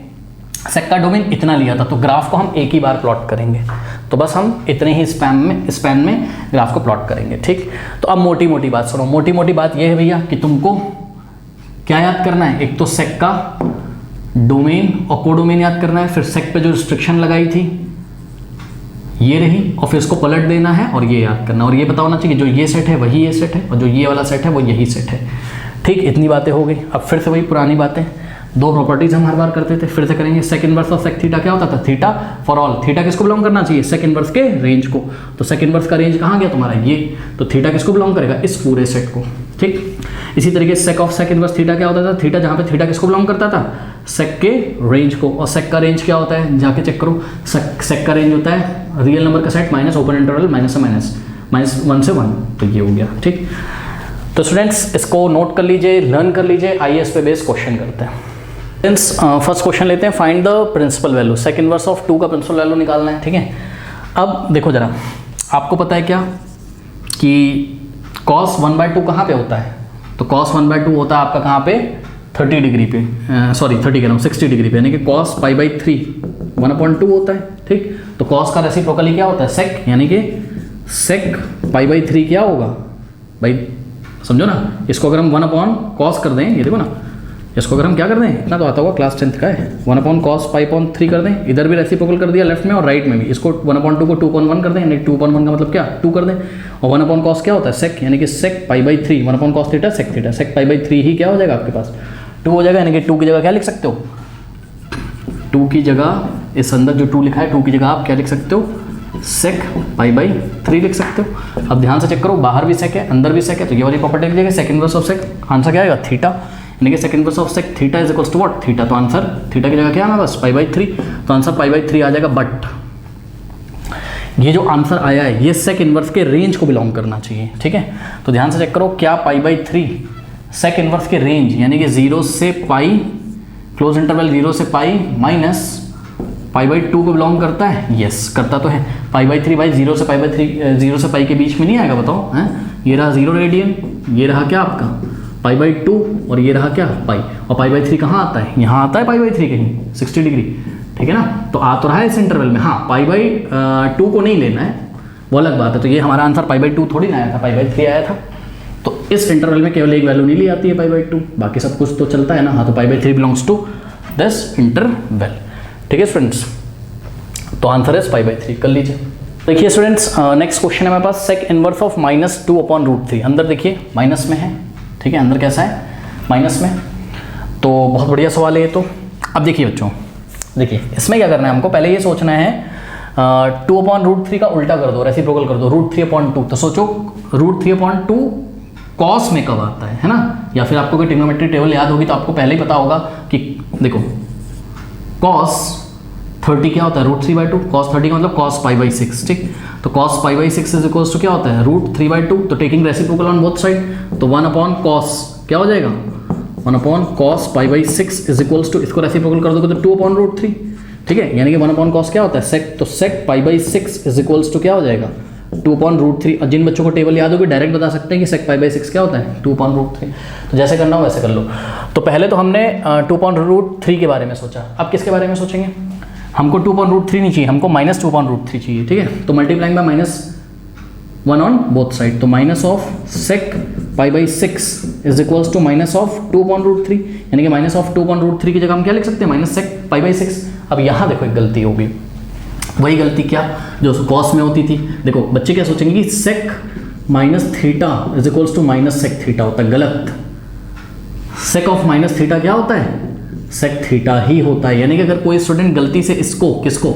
S1: सेक का डोमेन इतना लिया था, तो ग्राफ को हम एक ही बार प्लॉट करेंगे, तो बस हम इतने ही स्पैन में ग्राफ को प्लॉट करेंगे। ठीक, तो अब मोटी मोटी बात सुनो, मोटी मोटी बात यह है भैया कि तुमको क्या याद करना है, एक तो सेक का डोमेन और कोडोमेन याद करना है, फिर सेक पे जो रिस्ट्रिक्शन लगाई थी ये रही, और फिर इसको पलट देना है और ये याद करना, और ये पता होना चाहिए जो ये सेट है वही ये सेट है, और जो ये वाला सेट है वो यही सेट है। ठीक, इतनी बातें हो गई। अब फिर से वही पुरानी बातें, दो प्रॉपर्टीज हम हर बार करते थे, फिर से करेंगे। सेक इनवर्स और सेक थीटा क्या होता था, थीटा फॉर ऑल। थीटा किसको बिलोंग करना चाहिए, सेक इनवर्स के रेंज को। तो सेक इनवर्स का रेंज कहाँ गया तुम्हारा, ये, तो थीटा किसको बिलोंग करेगा, इस पूरे सेट को। ठीक। इसी तरीके sec of sec inverse theta क्या होता था, थीटा जहाँ पे थीटा किसको बिलोंग करता था, सेक के रेंज को, और सेक का रेंज क्या होता है, जाके चेक करो, सेक का रेंज होता है रियल नंबर का set minus open interval minus से माइनस 1 से 1, तो ये हो गया। ठीक, तो स्टूडेंट्स इसको नोट कर लीजिए, लर्न कर लीजिए, आइए इस पे बेस क्वेश्चन करते हैं। फ्रेंड्स फर्स्ट क्वेश्चन लेते हैं, find the principal value, sec inverse of 2 का प्रिंसिपल वैल्यू निकालना है। ठीक है, अब देखो जरा, आपको पता है क्या कि cos 1/2 कहाँ पे होता है, तो cos 1/2 होता है आपका कहाँ पे, 30 डिग्री पे, सॉरी 30 कह रहा हूँ 60 डिग्री पे, यानी कि cos π/3 1/2 होता है। ठीक, तो cos का रेसिप्रोकली क्या होता है, sec, यानी कि sec π/3 क्या होगा भाई, समझो ना, इसको अगर हम 1/cos कर दें, ये देखो ना, इसको अगर हम क्या कर दें, इतना तो आता होगा, क्लास 10th का है, 1/cos π/3 कर दें, इधर भी रेसिप्रोकल कर दिया लेफ्ट में और राइट में भी, इसको 1/2 को 2/1 कर दें, यानी 2/1 का मतलब क्या 2 कर दें, और 1/cos क्या होता है sec, यानी कि sec π/3 1/cos theta sec theta, sec π/3 ही क्या हो जाएगा आपके पास 2 हो जाएगा, यानी कि 2 की जगह क्या लिख सकते हो, 2 की जगह इस अंदर जो 2 लिखा है 2 की जगह आप क्या लिख सकते हो, sec π/3 लिख सकते हो। अब ध्यान से चेक करो, बाहर भी sec है अंदर भी sec है, तो ये वाली प्रॉपर्टी लिखिएगा, sec inverse of sec, answer क्या आएगा थीटा, यानी कि sec inverse of sec theta is equals to what, theta, तो आंसर थीटा की जगह क्या है बस π/3, तो आंसर π/3 आ जाएगा। बट ये जो आंसर आया है ये सेक इनवर्स के रेंज को बिलोंग करना चाहिए। ठीक है, तो ध्यान से चेक करो, क्या π/3 सेक इनवर्स के रेंज यानी कि 0 से पाई, क्लोज इंटरवल 0 से पाई माइनस π/2 को बिलोंग करता है, यस करता तो है। π/3 भाई 0 से π/3 0 से पाई के बीच में नहीं आएगा, बताओ हैं, ये रहा 0 रेडियन, ये रहा क्या आपका π/2 और ये रहा क्या पाई, और π/3 कहाँ आता है, यहाँ आता है π/3 कहीं 60 डिग्री। ठीक है ना, तो आ तो रहा है इस इंटरवल में, हाँ π/2 को नहीं लेना है, वो अलग बात है, तो ये हमारा आंसर π/2 थोड़ी ना आया था, π/3 आया था, तो इस इंटरवल में केवल एक वैल्यू नहीं ली आती है π/2, बाकी सब कुछ तो चलता है ना, हाँ तो π/3 बिलोंग्स टू दिस इंटरवल। ठीक है स्टूडेंट्स, तो आंसर है π/3 कर लीजिए। देखिए स्टूडेंट्स नेक्स्ट क्वेश्चन है हमारे पास, सेक इनवर्स ऑफ -2/√3, अंदर देखिए माइनस में है। ठीक है, अंदर कैसा है, माइनस में, तो बहुत बढ़िया सवाल है ये तो। अब देखिए बच्चों, देखिए इसमें क्या करना है हमको, पहले ये सोचना है 2/√3 का उल्टा कर दो, रेसिप्रोकल कर दो, √3/2, तो सोचो √3/2 कॉस में कब आता है ना, या फिर आपको कोई ट्रिग्नोमेट्री टेबल याद होगी तो आपको पहले ही पता होगा कि देखो cos 30 क्या होता है, √3/2, cos 30 का मतलब cos π/6। ठीक, तो cos π/6 इज इक्वल्स टू क्या होता है, √3/2, तो taking reciprocal on both side, तो 1/cos क्या हो जाएगा, 1/cos π/6 इज इक्वल्स टू, इसको रेसिप्रोकल कर दोगे तो 2/√3। ठीक है, यानी कि 1/cos क्या होता है sec, तो sec π/6 इज इक्वल्स टू क्या हो जाएगा 2/√3। और जिन बच्चों को टेबल याद होगी डायरेक्ट बता सकते हैं कि sec π/6 क्या होता है 2/√3, तो जैसे करना हो वैसे कर लो। तो पहले तो हमने 2/√3 के बारे में सोचा, अब किसके बारे में सोचेंगे, हमको 2/√3 नहीं चाहिए, हमको -2/√3 चाहिए। ठीक है, तो multiplying by -1 on both side, तो minus of sec π/6 is equals to minus of 2/√3, यानी कि माइनस ऑफ 2/√3 की जगह हम क्या लिख सकते हैं, -sec π/6। अब यहाँ देखो एक गलती होगी, वही गलती क्या जो कॉस में होती थी। देखो बच्चे क्या सोचेंगे कि sec -θ is equals to -sec θ होता है, गलत। sec ऑफ -θ क्या होता है, sec θ ही होता है। यानी कि अगर कोई स्टूडेंट गलती से इसको किसको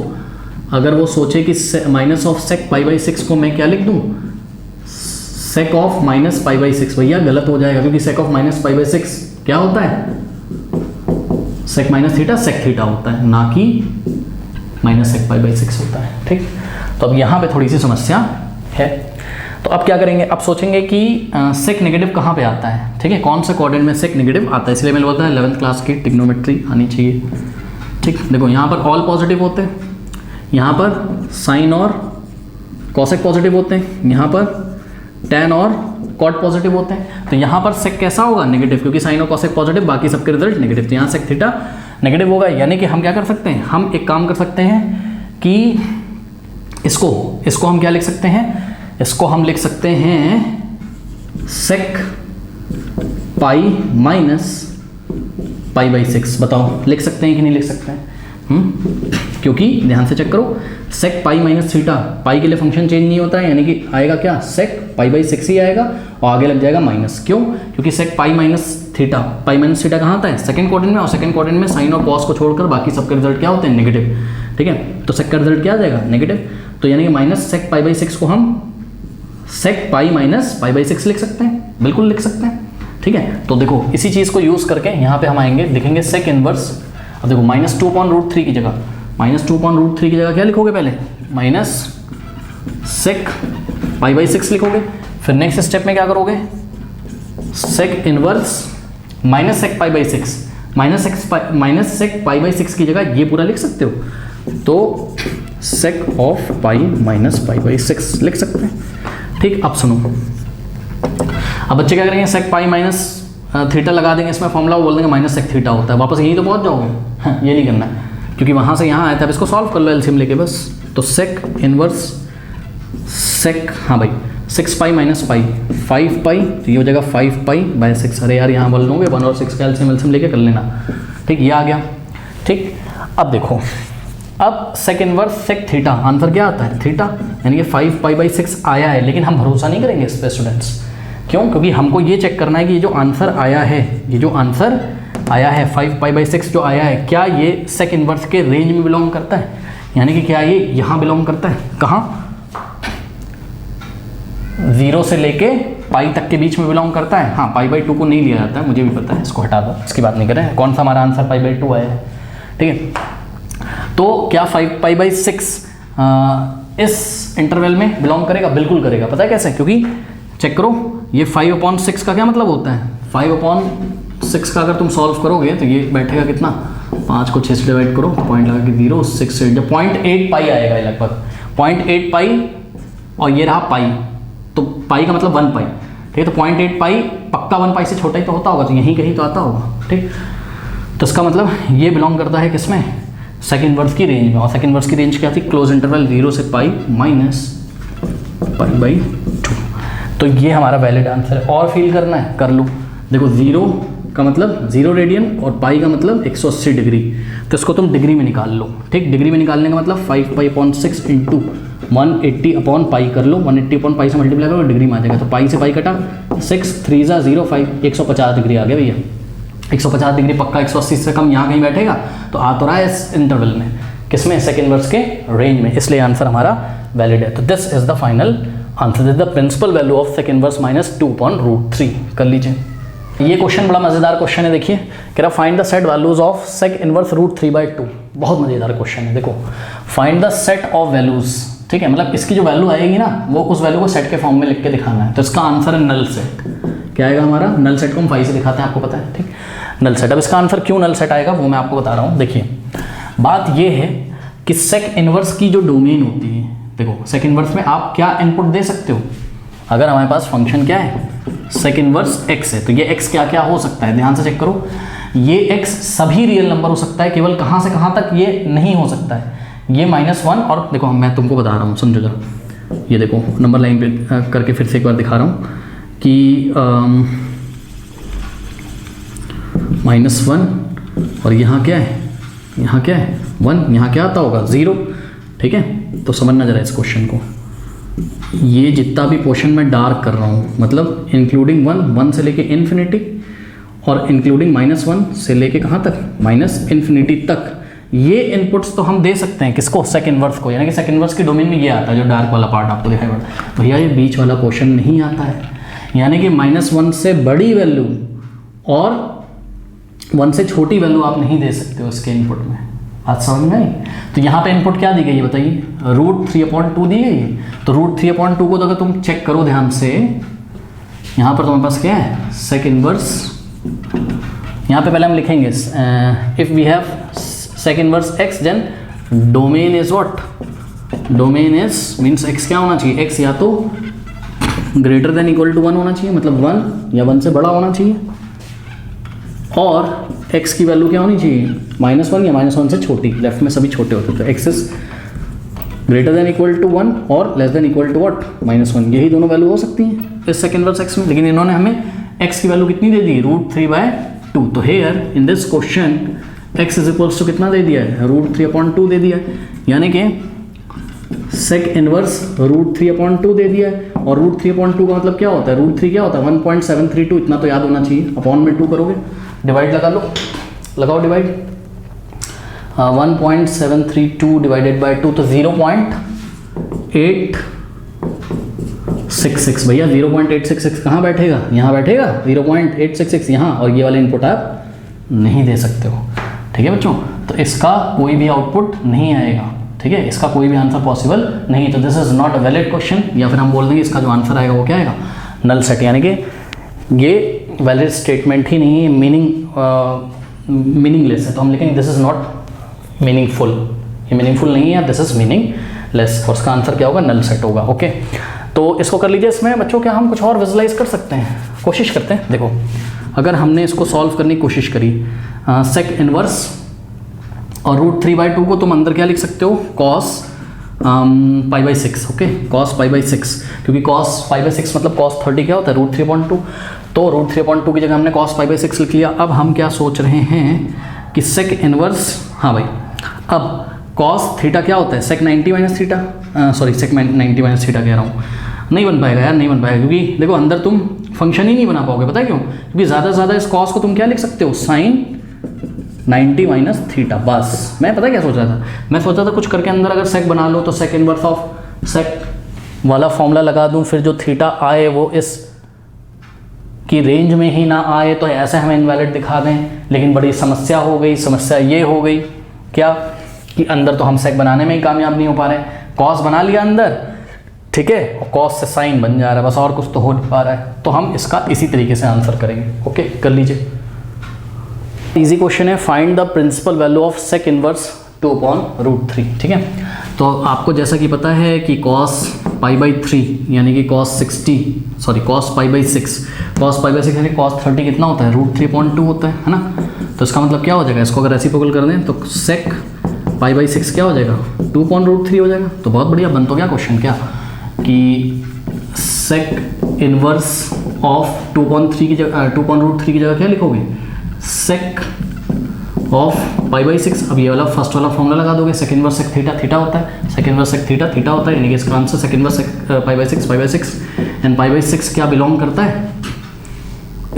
S1: अगर वो सोचे कि माइनस ऑफ sec π/6 को मैं क्या लिख दूं, sec ऑफ -π/6, भैया गलत हो जाएगा, क्योंकि sec ऑफ -π/6 क्या होता है, sec -θ sec θ होता है, ना कि -sec π/6 होता है। ठीक, तो अब यहाँ पे थोड़ी सी समस्या है, तो अब क्या करेंगे, अब सोचेंगे कि sec नेगेटिव कहाँ पे आता है। ठीक है, कौन सा कोऑर्डिनेट में sec नेगेटिव आता है, इसलिए मैंने बोलता है 11th क्लास की ट्रिग्नोमेट्री आनी चाहिए। ठीक, देखो यहाँ पर ऑल पॉजिटिव होते हैं, यहाँ पर साइन और कॉसेक पॉजिटिव होते हैं, यहाँ पर tan और कॉट पॉजिटिव होते हैं, तो यहाँ पर sec कैसा होगा, नेगेटिव, क्योंकि साइन और कॉसेक पॉजिटिव, बाकी सबके रिजल्ट नेगेटिव, तो यहाँ sec थीटा नेगेटिव होगा। यानी कि हम क्या कर सकते हैं, हम एक काम कर सकते हैं कि इसको हम क्या लिख सकते हैं, इसको हम लिख सकते हैं sec पाई माइनस π/6। बताओ लिख सकते हैं कि नहीं लिख सकते हैं, क्योंकि ध्यान से चेक करो, sec पाई माइनस थीटा, पाई के लिए फंक्शन चेंज नहीं होता है, यानी कि आएगा क्या sec π/6 ही आएगा, और आगे लग जाएगा माइनस। क्यों, क्योंकि sec पाई माइनस थीटा, पाई माइनस थीटा कहाँ आता है, सेकंड क्वाड्रेंट में, और सेकंड क्वाड्रेंट में साइन और कॉस को छोड़कर बाकी सबके रिजल्ट क्या होते हैं, नेगेटिव। ठीक है, तो sec का रिजल्ट क्या आ जाएगा, नेगेटिव, तो यानी कि -sec π/6 को हम सेक पाई माइनस पाई बाई 6 लिख सकते हैं, बिल्कुल लिख सकते हैं, ठीक है। तो देखो इसी चीज़ को यूज़ करके यहाँ पे हम आएंगे, लिखेंगे सेक इनवर्स। अब देखो -2/√3 की जगह, -2/√3 की जगह क्या लिखोगे, पहले माइनस सेक पाई बाई 6 लिखोगे। फिर नेक्स्ट स्टेप में क्या करोगे, sec inverse minus sec pi by 6, minus sec pi by 6 की जगह ये पूरा लिख सकते हो, तो sec of pi minus pi by 6 लिख सकते हैं, ठीक। अब सुनो, अब बच्चे क्या करेंगे, सेक पाई माइनस थीटा लगा देंगे इसमें फॉर्मूला, वो बोल देंगे माइनस सेक थीटा होता है, वापस यहीं तो पहुंच जाओगे। हाँ, ये नहीं करना है क्योंकि वहाँ से यहाँ आया था। अब इसको सॉल्व कर लो एलसीएम लेके बस। तो सेक इनवर्स सेक, हाँ भाई 6 पाई माइनस पाई 5 पाई, तो ये हो जाएगा 5 पाई बाय 6। अरे यार यहाँ बोल लूँगे 1 और 6 का एलसीएम लेके कर लेना, ठीक। ये आ गया, ठीक। अब देखो, अब sec inverse sec theta, answer क्या आता है, थीटा, यानी कि 5 पाई बाई 6 आया है। लेकिन हम भरोसा नहीं करेंगे इस पर स्टूडेंट्स, क्यों? क्योंकि हमको ये चेक करना है कि ये जो आंसर आया है, ये जो आंसर आया है 5 पाई बाई 6 जो आया है, क्या ये सेक इनवर्स के रेंज में बिलोंग करता है, यानी कि क्या ये यहाँ बिलोंग करता है, कहाँ, 0 से लेके पाई तक के बीच में बिलोंग करता है। हाँ, पाई बाई 2 को नहीं लिया जाता है, मुझे भी पता है, इसको हटा दो, इसकी बात नहीं करें। कौन सा हमारा आंसर पाई बाई 2 आया है, ठीक है। तो क्या 5 पाई बाई 6 इस इंटरवल में बिलोंग करेगा, बिल्कुल करेगा। पता है कैसे, क्योंकि चेक करो, ये 5/6 का क्या मतलब होता है, 5/6 का अगर तुम सॉल्व करोगे तो ये बैठेगा कितना, 5 को 6 से डिवाइड करो, पॉइंट लगा के 0 6 से जब 0.8 पाई आएगा लगभग 0.8 पाई, और ये रहा पाई, तो पाई का मतलब 1 पाई, ठीक है। तो 0.8 पाई पक्का 1 पाई से छोटा ही तो होता होगा, तो यहीं कहीं तो आता होगा, ठीक। तो इसका मतलब ये बिलोंग करता है किसमें, सेक इनवर्स की रेंज में। और सेक इनवर्स की रेंज क्या थी, क्लोज इंटरवल 0 से पाई माइनस पाई बाई 2। तो ये हमारा वैलिड आंसर है। और फील करना है, कर लो। देखो 0 का मतलब 0 रेडियन और पाई का मतलब 180 डिग्री, तो इसको तुम डिग्री में निकाल लो, ठीक। डिग्री में निकालने का मतलब 5 pi upon 6 into 180 upon pi कर लो, 180 अपॉन पाई से मल्टीप्लाई करो, डिग्री में आ जाएगा। तो पाई से पाई कटा, 6 3 ज़ा 0 5, 150 डिग्री आ गया भैया। 150 डिग्री पक्का 180 से कम यहाँ कहीं बैठेगा, तो आ तो रहा है इस इंटरवल में, किसमें, सेक इनवर्स के रेंज में, इसलिए आंसर हमारा वैलिड है। तो this is the final answer, this is the principal value of sec inverse minus 2/√3। कर लीजिए। ये क्वेश्चन बड़ा मज़ेदार क्वेश्चन है, देखिए कह रहा find the set values of sec inverse √3/2। बहुत मज़ेदार क्वेश्चन है। देखो find the set of values, ठीक है, मतलब इसकी जो वैल्यू आएगी ना, वो उस वैल्यू को सेट के फॉर्म में लिख के दिखाना है। तो इसका आंसर है नल सेट। क्या आएगा हमारा, नल सेट को हम 5 से दिखाते हैं, आपको पता है, ठीक, नल सेट। अब इसका आंसर क्यों नल सेट आएगा वो मैं आपको बता रहा हूँ। देखिए बात ये है कि सेक इनवर्स की जो डोमेन होती है, देखो सेक इनवर्स में आप क्या इनपुट दे सकते हो। अगर हमारे पास फंक्शन क्या है, सेक इनवर्स x है, तो ये x क्या क्या हो सकता है, ध्यान से चेक करो। ये x सभी रियल नंबर हो सकता है, केवल कहाँ से कहाँ तक ये नहीं हो सकता है, ये -1। और देखो मैं तुमको बता रहा हूँ, समझो जरा, ये देखो नंबर लाइन पे करके फिर से एक बार दिखा रहा हूँ कि -1 और यहाँ क्या है, यहाँ क्या है 1, यहाँ क्या आता होगा 0, ठीक है। तो समझना जरा इस क्वेश्चन को, ये जितना भी पोर्शन मैं डार्क कर रहा हूँ, मतलब इंक्लूडिंग 1 से लेके इन्फिनिटी, और इंक्लूडिंग -1 से लेके कहाँ तक, -इन्फिनिटी तक, ये इनपुट्स तो हम दे सकते हैं किसको, सेक इनवर्स को। यानी कि सेक इनवर्स की डोमेन में ये आता है, जो डार्क वाला पार्ट आपको दिखाई पड़ता है। भैया ये बीच वाला पोर्शन नहीं आता है, यानी कि -1 से बड़ी वैल्यू और 1 से छोटी वैल्यू आप नहीं दे सकते हो इसके इनपुट में। बात समझ में आई। तो यहाँ पे इनपुट क्या दी गई है बताइए, √3/2 दी गई है। तो √3/2 को तो अगर तुम चेक करो ध्यान से, यहाँ पर तुम्हारे पास क्या है, सेक इनवर्स। यहाँ पे पहले हम लिखेंगे if we have sec inverse x then domain is what, domain is means x क्या होना चाहिए, x या तो ग्रेटर देन इक्वल टू 1 होना चाहिए, मतलब 1 या 1 से बड़ा होना चाहिए, और x की वैल्यू क्या होनी चाहिए, -1 या -1 से छोटी। लेफ्ट में सभी छोटे होते हैं, तो x is greater than equal to 1 और less than equal to what, -1। यही दोनों वैल्यू हो सकती हैं इस सेक इनवर्स x में। लेकिन इन्होंने हमें x की वैल्यू कितनी दे दी, √3/2। तो here in this question x is equals to कितना दे दिया है, √3/2 दे दिया है, यानी कि सेक इनवर्स √3/2 दे दिया है। और √3/2 का मतलब क्या होता है, √3 क्या होता है 1.732, इतना तो याद होना चाहिए। अपॉन में 2 करोगे, डिवाइड लगा लो, लगाओ डिवाइड, 1.732 डिवाइडेड बाई 2, तो 0.8 6 भैया 0.866 कहाँ बैठेगा, यहाँ बैठेगा 0.866 यहाँ, और ये वाले इनपुट आप नहीं दे सकते हो। ठीक है बच्चों, तो इसका कोई भी आउटपुट नहीं आएगा। ठीक है, इसका कोई भी आंसर पॉसिबल नहीं, तो this is not a valid question, या फिर हम बोल देंगे इसका जो आंसर आएगा वो क्या आएगा, नल सेट, यानी कि ये वैलिड स्टेटमेंट ही नहीं है, मीनिंगलेस है। तो हम लिखेंगे दिस इज नॉट मीनिंगफुल, ये मीनिंगफुल नहीं है, दिस इज मीनिंगलेस, और इसका आंसर क्या होगा, नल सेट होगा। ओके, तो इसको कर लीजिए। इसमें बच्चों क्या हम कुछ और विजुलाइज कर सकते हैं, कोशिश करते हैं। देखो अगर हमने इसको सॉल्व करने की कोशिश करी, सेक इनवर्स और √3/2 को तुम अंदर क्या लिख सकते हो, cos π/6। ओके, cos π/6, क्योंकि cos π/6 मतलब cos 30 क्या होता है, √3/2, तो √3/2 की जगह हमने cos π/6 लिख लिया। अब हम क्या सोच रहे हैं कि सेक इनवर्स, हाँ भाई, अब cos थीटा क्या होता है, सेक 90 - थीटा, सॉरी सेक 90 - थीटा कह रहा हूँ, नहीं बन पाएगा यार, नहीं बन पाएगा, क्योंकि देखो अंदर तुम फंक्शन ही नहीं बना पाओगे। पता है क्यों, क्योंकि ज़्यादा से ज़्यादा इस cos को तुम क्या लिख सकते हो, sin 90 - थीटा, बस। मैं पता क्या सोच रहा था, मैं सोच रहा था कुछ करके अंदर अगर सेक बना लो तो सेक इनवर्स ऑफ सेक वाला फॉर्मूला लगा दूं, फिर जो थीटा आए वो इस की रेंज में ही ना आए, तो ऐसे हमें इनवैलिड दिखा दें। लेकिन बड़ी समस्या हो गई, समस्या ये हो गई क्या कि अंदर तो हम सेक बनाने में ही कामयाब नहीं हो पा रहे हैं, cos बना लिया अंदर, ठीक है, और cos से साइन बन जा रहा है, बस और कुछ तो हो नहीं पा रहा है। तो हम इसका इसी तरीके से आंसर करेंगे। ओके, कर लीजिए। इजी क्वेश्चन है, find the principal value of sec inverse 2/√3। ठीक है, तो आपको जैसा कि पता है कि cos π/3 यानी कि cos π/6 यानी cos 30 कितना होता है, √3/2 होता है ना। तो इसका मतलब क्या हो जाएगा, इसको अगर रेसिप्रोकल कर दें तो सेक π/6 क्या हो जाएगा, 2/√3 हो जाएगा। तो बहुत बढ़िया, बन तो गया क्वेश्चन क्या कि सेक इनवर्स ऑफ 2/3 की जगह, 2/√3 की जगह क्या लिखोगे, सेक ऑफ π/6। अब ये वाला फर्स्ट वाला फॉर्मूला लगा दोगे, sec inverse sec theta, theta होता है, sec inverse sec theta, theta होता है, यानी कि इसका answer sec inverse sec π/6 and π/6 क्या बिलोंग करता है,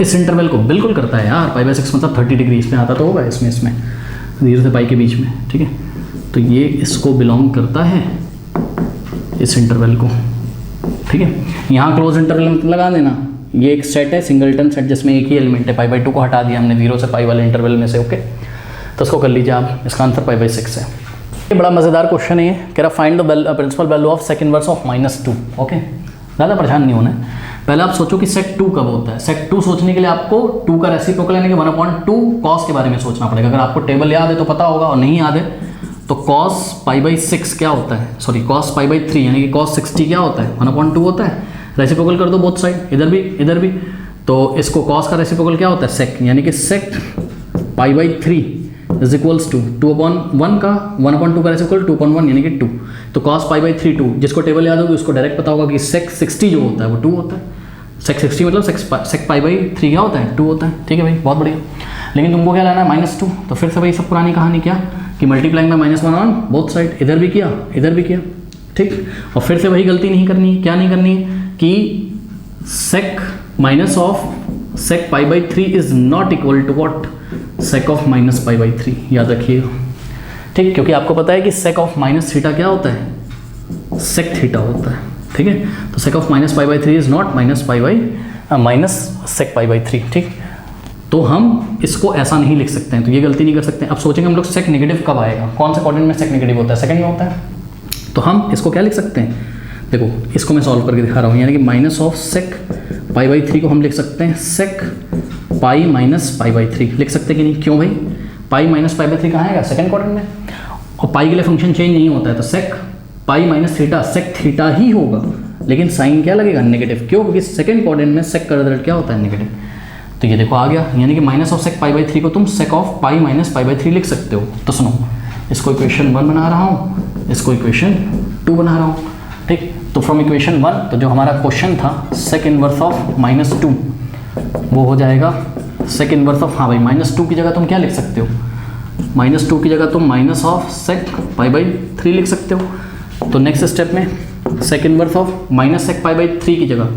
S1: इस इंटरवल को बिल्कुल करता है यार। π/6 मतलब 30 डिग्री, इसमें आता तो होगा, इसमें 0 से पाई के बीच में। ठीक है, तो ये इसको बिलोंग करता है, इस इंटरवल को। ठीक है, यहाँ क्लोज इंटरवल लगा देना, ये एक सेट है सिंगलटन सेट जिसमें एक ही एलिमेंट है, π/2 को हटा दिया हमने 0 से पाई वाले इंटरवल में से। ओके, तो इसको कर लीजिए आप, इसका आंसर π/6 है। ये बड़ा मज़ेदार क्वेश्चन है, कह रहा find the principal value of sec inverse of -2। Okay, ज़्यादा परेशान नहीं होना है। पहले आप सोचो कि सेक 2 कब होता है। सेक 2 सोचने के लिए आपको 2 का रेसिप्रोकल यानी कि 1/2 cos के बारे में सोचना पड़ेगा। अगर आपको टेबल याद है तो पता होगा, और नहीं याद है तो cos π/6 क्या होता है, सॉरी cos π/3 यानी कि cos 60 क्या होता है, 1/2 होता है। रेसिप्रोकल कर दो बोथ साइड, इधर भी। तो इसको cos का रेसिप्रोकल क्या होता है, सेक, यानी कि सेक π/3 इज इक्वल्स टू 2/1 का 1/2 का रेसिप्रोकल 2/1 यानी कि 2। तो cos π/3 2, जिसको टेबल याद होगी उसको डायरेक्ट पता होगा कि सेक 60 जो होता है वो 2 होता है। सेक 60 मतलब सेक π/3 क्या होता है, 2 होता है। ठीक है भाई, बहुत बढ़िया। लेकिन तुमको क्या लाना है, -2। तो फिर से भाई सब पुरानी कहानी क्या कि मल्टीप्लाइंग में -1 ऑन बोथ साइड, इधर भी किया, इधर भी किया। ठीक, और फिर से वही गलती नहीं करनी है। क्या नहीं करनी है कि sec minus of sec π/3 is not equal to what, sec of -π/3, याद रखिएगा। ठीक, क्योंकि आपको पता है कि सेक ऑफ माइनस थीटा क्या होता है, सेक थीटा होता है। ठीक है, तो sec of -π/3 is not minus sec π/3। ठीक, तो हम इसको ऐसा नहीं लिख सकते हैं, तो ये गलती नहीं कर सकते हैं। अब सोचेंगे हम लोग सेक नेगेटिव कब आएगा, कौन से क्वाड्रेंट में सेक नेगेटिव होता है, सेकंड में होता है। तो हम इसको क्या लिख सकते हैं, देखो इसको मैं सॉल्व करके दिखा रहा हूँ, यानी कि माइनस ऑफ सेक π/3 को हम लिख सकते हैं सेक पाई माइनस π/3 लिख सकते कि नहीं, क्यों भाई, पाई माइनस π/3 कहाँ आएगा, सेकंड क्वाड्रेंट में, और पाई के लिए फंक्शन चेंज नहीं होता है, तो sec pi minus theta sec theta ही होगा, लेकिन साइन क्या लगेगा, नेगेटिव। क्यों, क्योंकि सेकंड क्वाड्रेंट में सेक का रिजल्ट क्या होता है, नेगेटिव। तो ये देखो आ गया, यानी कि माइनस ऑफ सेक π/3 को तुम सेक ऑफ पाई माइनस π/3 लिख सकते हो। तो सुनो, इसको इक्वेशन 1 बना रहा हूँ, इसको इक्वेशन 2 बना रहा हूँ। ठीक, तो फ्रॉम इक्वेशन 1 तो जो हमारा क्वेश्चन था सेक इनवर्स ऑफ -2 वो हो जाएगा सेक इनवर्स ऑफ, हाँ भाई -2 की जगह तुम क्या लिख सकते हो, -2 की जगह तुम माइनस ऑफ सेक π/3 लिख सकते हो। तो नेक्स्ट स्टेप में sec inverse of minus sec π/3 की जगह,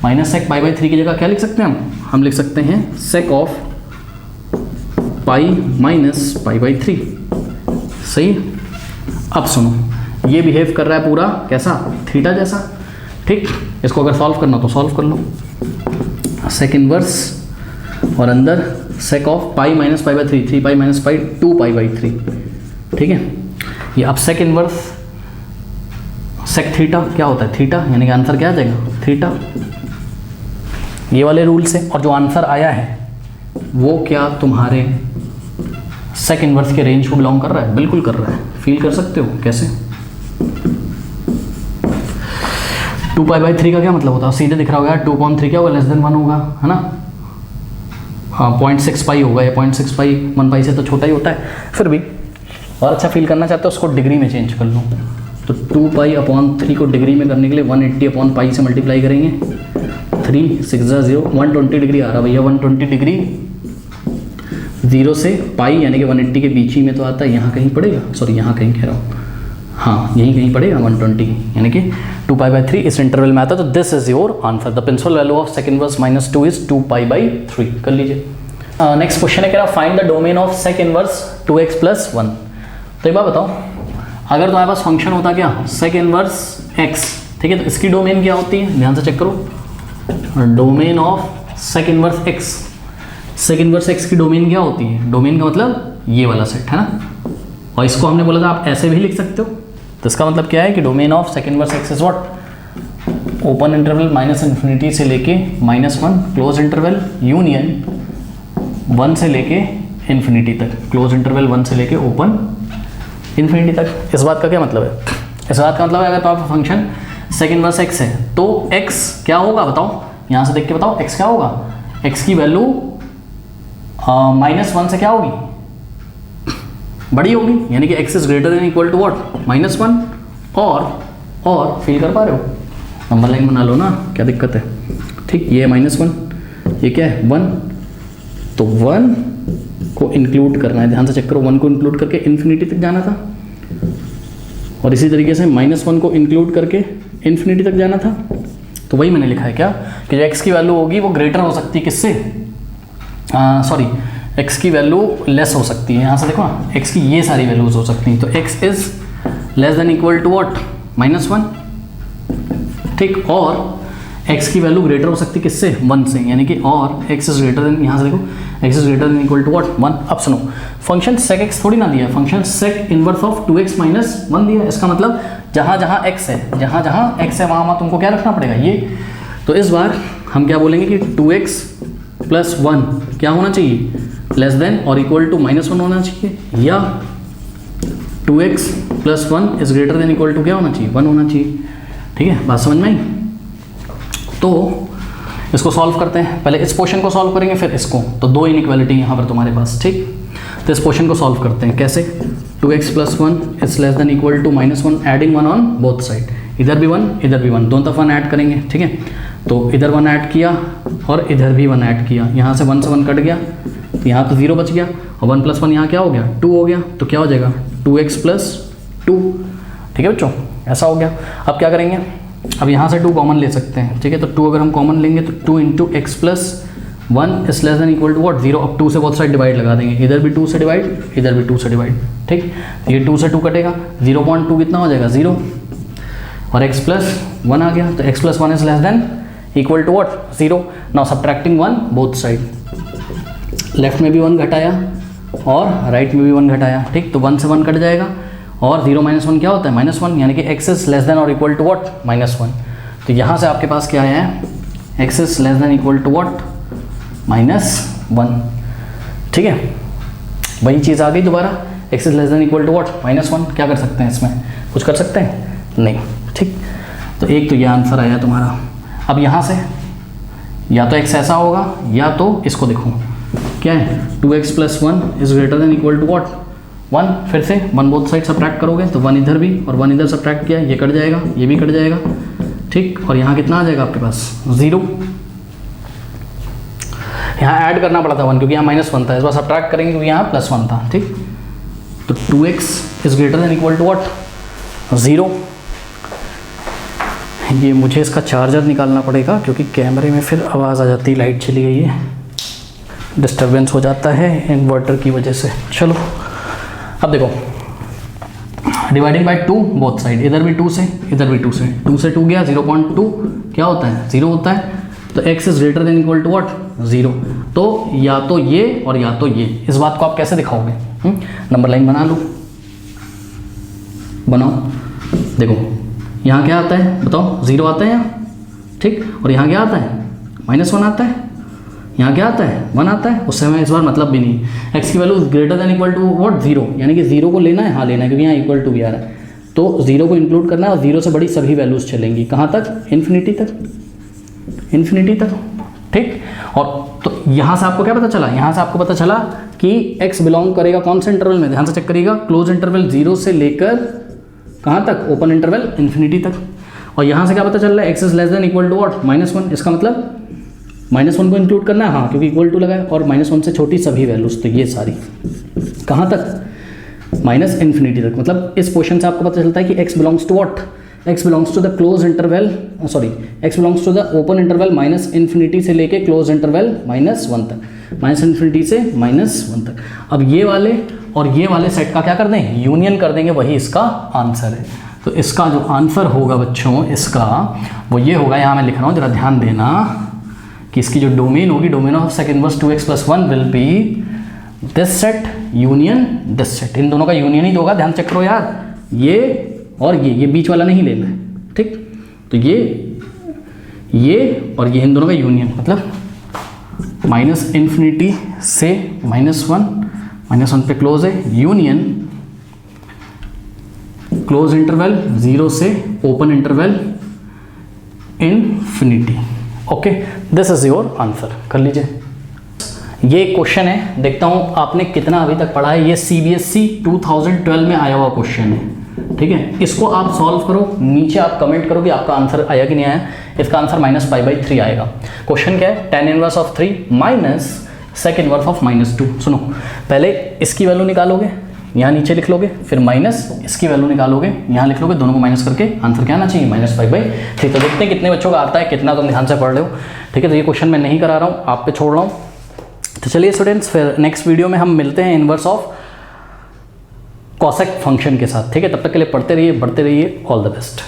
S1: माइनस सेक π/3 की जगह क्या लिख सकते हैं हम लिख सकते हैं सेक ऑफ पाई माइनस π/3। सही। अब सुनो, ये बिहेव कर रहा है पूरा कैसा, थीटा जैसा। ठीक, इसको अगर सॉल्व करना तो सॉल्व कर लो, सेक इनवर्स और अंदर सेक of pi minus pi by 3, 3 pi minus pi 2 pi by 3, ठीक है। ये अब सेक इनवर्स सेक थीटा क्या होता है, थीटा, यानी कि आंसर क्या आ जाएगा थीटा, ये वाले रूल से। और जो आंसर आया है वो क्या तुम्हारे सेक इनवर्स के रेंज को बिलोंग कर रहा है, बिल्कुल कर रहा है। फील कर सकते हो कैसे, 2 पाई बाई 3 का क्या मतलब होता है, सीधे दिख रहा होगा 2/3 क्या होगा, लेस देन 1 होगा, है ना। हाँ 0.6 पाई होगा, या 0.6 पाई 1 पाई से तो छोटा ही होता है, फिर भी और अच्छा फील करना चाहते हो उसको डिग्री में चेंज कर लो। तो 2 पाई/3 को डिग्री में करने के लिए 180/पाई से मल्टीप्लाई करेंगे, 3 6 0 120 डिग्री आ रहा भैया, 120 डिग्री 0 से पाई यानी कि 180 के बीच ही में तो आता है, यहाँ कहीं पड़ेगा, सॉरी यहाँ कहीं कह रहा हूँ, हाँ यहीं कहीं पड़ेगा 120, यानी कि 2 पाई बाई 3 इस इंटरवल में आता है। तो this is your answer, the principal value of sec inverse minus 2 is 2 pi by 3। कर लीजिए। नेक्स्ट क्वेश्चन है, कह रहा find the domain of sec inverse 2x plus 1। तो एक बात बताओ, अगर तुम्हारे पास फंक्शन होता क्या सेक इनवर्स x, ठीक है, तो इसकी डोमेन क्या होती है, ध्यान से चेक करो, domain of sec inverse x, sec inverse x की डोमेन क्या होती है, डोमेन का मतलब ये वाला सेट है ना, और इसको हमने बोला था आप ऐसे भी लिख सकते हो। तो इसका मतलब क्या है कि domain of sec inverse x is what, open interval -∞ से लेके -1, क्लोज इंटरवल यूनियन 1 से लेके इन्फिनिटी तक, क्लोज इंटरवल 1 से लेके ओपन इन्फिनिटी तक। इस बात का क्या मतलब है, इस बात का मतलब है अगर तो आपका फंक्शन सेक इनवर्स x है तो x क्या होगा बताओ, यहाँ से देख के बताओ x क्या होगा, x की वैल्यू -1 से क्या होगी, बड़ी होगी, यानी कि x is greater than equal to what -1। और फील कर पा रहे हो, नंबर लाइन बना लो ना, क्या दिक्कत है, ठीक, ये -1, ये क्या है 1, तो 1 को इंक्लूड करना है, ध्यान से चेक करो, 1 को इंक्लूड करके इन्फिनिटी तक जाना था, और इसी तरीके से -1 को इंक्लूड करके इन्फिनिटी तक जाना था। तो वही मैंने लिखा है क्या कि जो x की वैल्यू होगी वो ग्रेटर हो सकती है किससे, सॉरी x की वैल्यू लेस हो सकती है, यहाँ से देखो ना x की ये सारी वैल्यूज हो सकती हैं, तो x is less than equal to what -1, ठीक, और x की वैल्यू ग्रेटर हो सकती है किससे 1 से, यानी कि और x इज ग्रेटर देन, यहाँ से देखो x is greater than equal to what 1। अब सुनो, फंक्शन sec x थोड़ी ना दिया है, function sec inverse of 2x minus 1 दिया है, इसका मतलब जहाँ जहाँ x है, जहाँ जहाँ x है वहाँ तुमको क्या रखना पड़ेगा ये। तो इस बार हम क्या बोलेंगे कि 2x प्लस 1 क्या होना चाहिए, लेस देन और इक्वल टू -1 होना चाहिए, या 2x plus 1 is greater than equal to क्या होना चाहिए 1 होना चाहिए, ठीक है, बात समझ में आई। तो इसको सॉल्व करते हैं, पहले इस पोर्शन को सॉल्व करेंगे फिर इसको, तो 2 इनइक्वालिटी यहाँ पर तुम्हारे पास, ठीक। तो इस पोर्शन को सॉल्व करते हैं कैसे, 2x plus 1 is less than equal to -1, adding 1 on both side, इधर भी 1 इधर भी 1, दोनों तरफ 1 ऐड करेंगे, ठीक है। तो इधर 1 ऐड किया और इधर भी 1 ऐड किया, यहाँ से 1 से 1 कट गया, तो यहाँ तो 0 बच गया, और 1 प्लस 1 यहाँ क्या हो गया 2 हो गया, तो क्या हो जाएगा 2x प्लस 2, ठीक है बच्चों, ऐसा हो गया। अब क्या करेंगे, अब यहाँ से 2 कॉमन ले सकते हैं, ठीक है, तो 2 अगर हम कॉमन लेंगे तो 2 into x plus 1 is less than equal to what 0। अब 2 से बहुत साइड डिवाइड लगा देंगे, इधर भी 2 से डिवाइड, इधर भी 2 से डिवाइड, ठीक, ये 2 से 2 कटेगा, 0.2 कितना हो जाएगा 0, और x प्लस 1 आ गया, तो x plus 1 is less than equal to what 0। Now subtracting 1 both side, left में भी 1 घटाया और राइट में भी 1 घटाया, ठीक, तो 1 से 1 कट जाएगा, और 0 - 1 क्या होता है -1, यानी कि x इज लेस देन और इक्वल टू व्हाट -1। तो यहाँ से आपके पास क्या आया है, x is less than equal to what -1, ठीक है, वही चीज़ आ गई दोबारा, x is less than equal to what -1। क्या कर सकते हैं इसमें, कुछ कर सकते हैं नहीं, ठीक। तो एक तो ये आंसर आया तुम्हारा। अब यहाँ से या तो x ऐसा होगा, या तो इसको देखो क्या है, 2x plus 1 is greater than equal to what 1, फिर से 1 बोथ साइड सब्ट्रैक्ट करोगे तो 1 इधर भी और 1 इधर सब्ट्रैक्ट किया, ये कट जाएगा, ये भी कट जाएगा, ठीक, और यहाँ कितना आ जाएगा आपके पास 0। यहाँ ऐड करना पड़ा था 1 क्योंकि यहाँ -1 था, इस बार सब्ट्रैक्ट करेंगे क्योंकि यहाँ +1 था, ठीक। तो 2x is greater than equal to what 0। ये मुझे इसका चार्जर निकालना पड़ेगा क्योंकि कैमरे में फिर आवाज़ आ जाती है, लाइट चली गई है, डिस्टर्बेंस हो जाता है इन्वर्टर की वजह से। चलो अब देखो, डिवाइडिंग बाई 2 बोथ साइड, इधर भी 2 से इधर भी 2 से, 2 से 2 गया 0.2 क्या होता है 0 होता है। तो x is greater than equal to what 0। तो या तो ये और या तो ये। इस बात को आप कैसे दिखाओगे? नंबर लाइन बना लो, बनाओ। देखो यहाँ क्या आता है बताओ, 0 आता है यहाँ, ठीक। और यहाँ क्या आता है -1 आता है, यहाँ क्या आता है 1 आता है। उससे हमें इस बार मतलब भी नहीं, x की value greater than equal to what 0, यानी कि 0 को लेना है, हाँ लेना है, क्योंकि यहाँ इक्वल टू भी आ रहा है। तो 0 को इंक्लूड करना है और 0 से बड़ी सभी वैल्यूज़ चलेंगी, कहाँ तक? इन्फिनिटी तक, इन्फिनिटी तक, ठीक। और तो यहाँ से आपको क्या पता चला? यहाँ से आपको पता चला कि x बिलोंग करेगा कौन से इंटरवल में, ध्यान से चेक करिएगा, क्लोज इंटरवल 0 से लेकर कहाँ तक? ओपन इंटरवल इन्फिनिटी तक। और यहाँ से क्या पता चल रहा है? x is less than equal to what -1। इसका मतलब -1 को इंक्लूड करना है, हाँ, क्योंकि इक्वल टू लगा है, और -1 से छोटी सभी वैल्यूज, तो ये सारी कहाँ तक? माइनस इन्फिनिटी तक। मतलब इस पोर्शन से आपको पता चलता है कि x belongs to what, x belongs to the close interval, sorry x belongs to the open interval -infinity से लेके क्लोज इंटरवल -1 तक, -इन्फिनिटी से -1 तक। अब ये वाले और ये वाले सेट का क्या कर दें? यूनियन कर देंगे, वही इसका आंसर है। तो इसका जो आंसर होगा बच्चों, इसका वो ये होगा, यहाँ मैं लिख रहा हूँ, जरा ध्यान देना कि इसकी जो डोमेन होगी, domain of sec inverse 2x + 1 will be this set union this set. इन दोनों का यूनियन ही तो होगा, ध्यान चेक करो यार, ये और ये बीच वाला नहीं लेना है, ठीक। तो ये और ये इन दोनों का यूनियन, मतलब -इन्फिनिटी से -1 पे क्लोज है, यूनियन क्लोज इंटरवल 0 से open interval infinity. Okay, this is your answer. कर लीजिए, ये क्वेश्चन है, देखता हूँ आपने कितना अभी तक पढ़ा है। ये CBSE 2012 में आया हुआ क्वेश्चन है, ठीक है। इसको आप सॉल्व करो, नीचे आप कमेंट करो कि आपका आंसर आया कि नहीं आया। इसका आंसर -π/3 आएगा। क्वेश्चन क्या है? tan inverse of 3 minus sec inverse of -2। सुनो, पहले इसकी वैल्यू निकालोगे, यहाँ नीचे लिख लोगे, फिर माइनस इसकी वैल्यू निकालोगे, यहाँ लिख लोगे, दोनों को माइनस करके आंसर क्या आना चाहिए? -π/3। तो देखते हैं कितने बच्चों का आता है, कितना तुम ध्यान से पढ़ रहे हो, ठीक है। तो ये क्वेश्चन मैं नहीं करा रहा हूँ, आप पे छोड़ रहा हूँ। तो चलिए स्टूडेंट्स, फिर नेक्स्ट वीडियो में हम मिलते हैं इनवर्स ऑफ कॉसेक फंक्शन के साथ, ठीक है। तब तक के लिए पढ़ते रहिए, बढ़ते रहिए। All the best.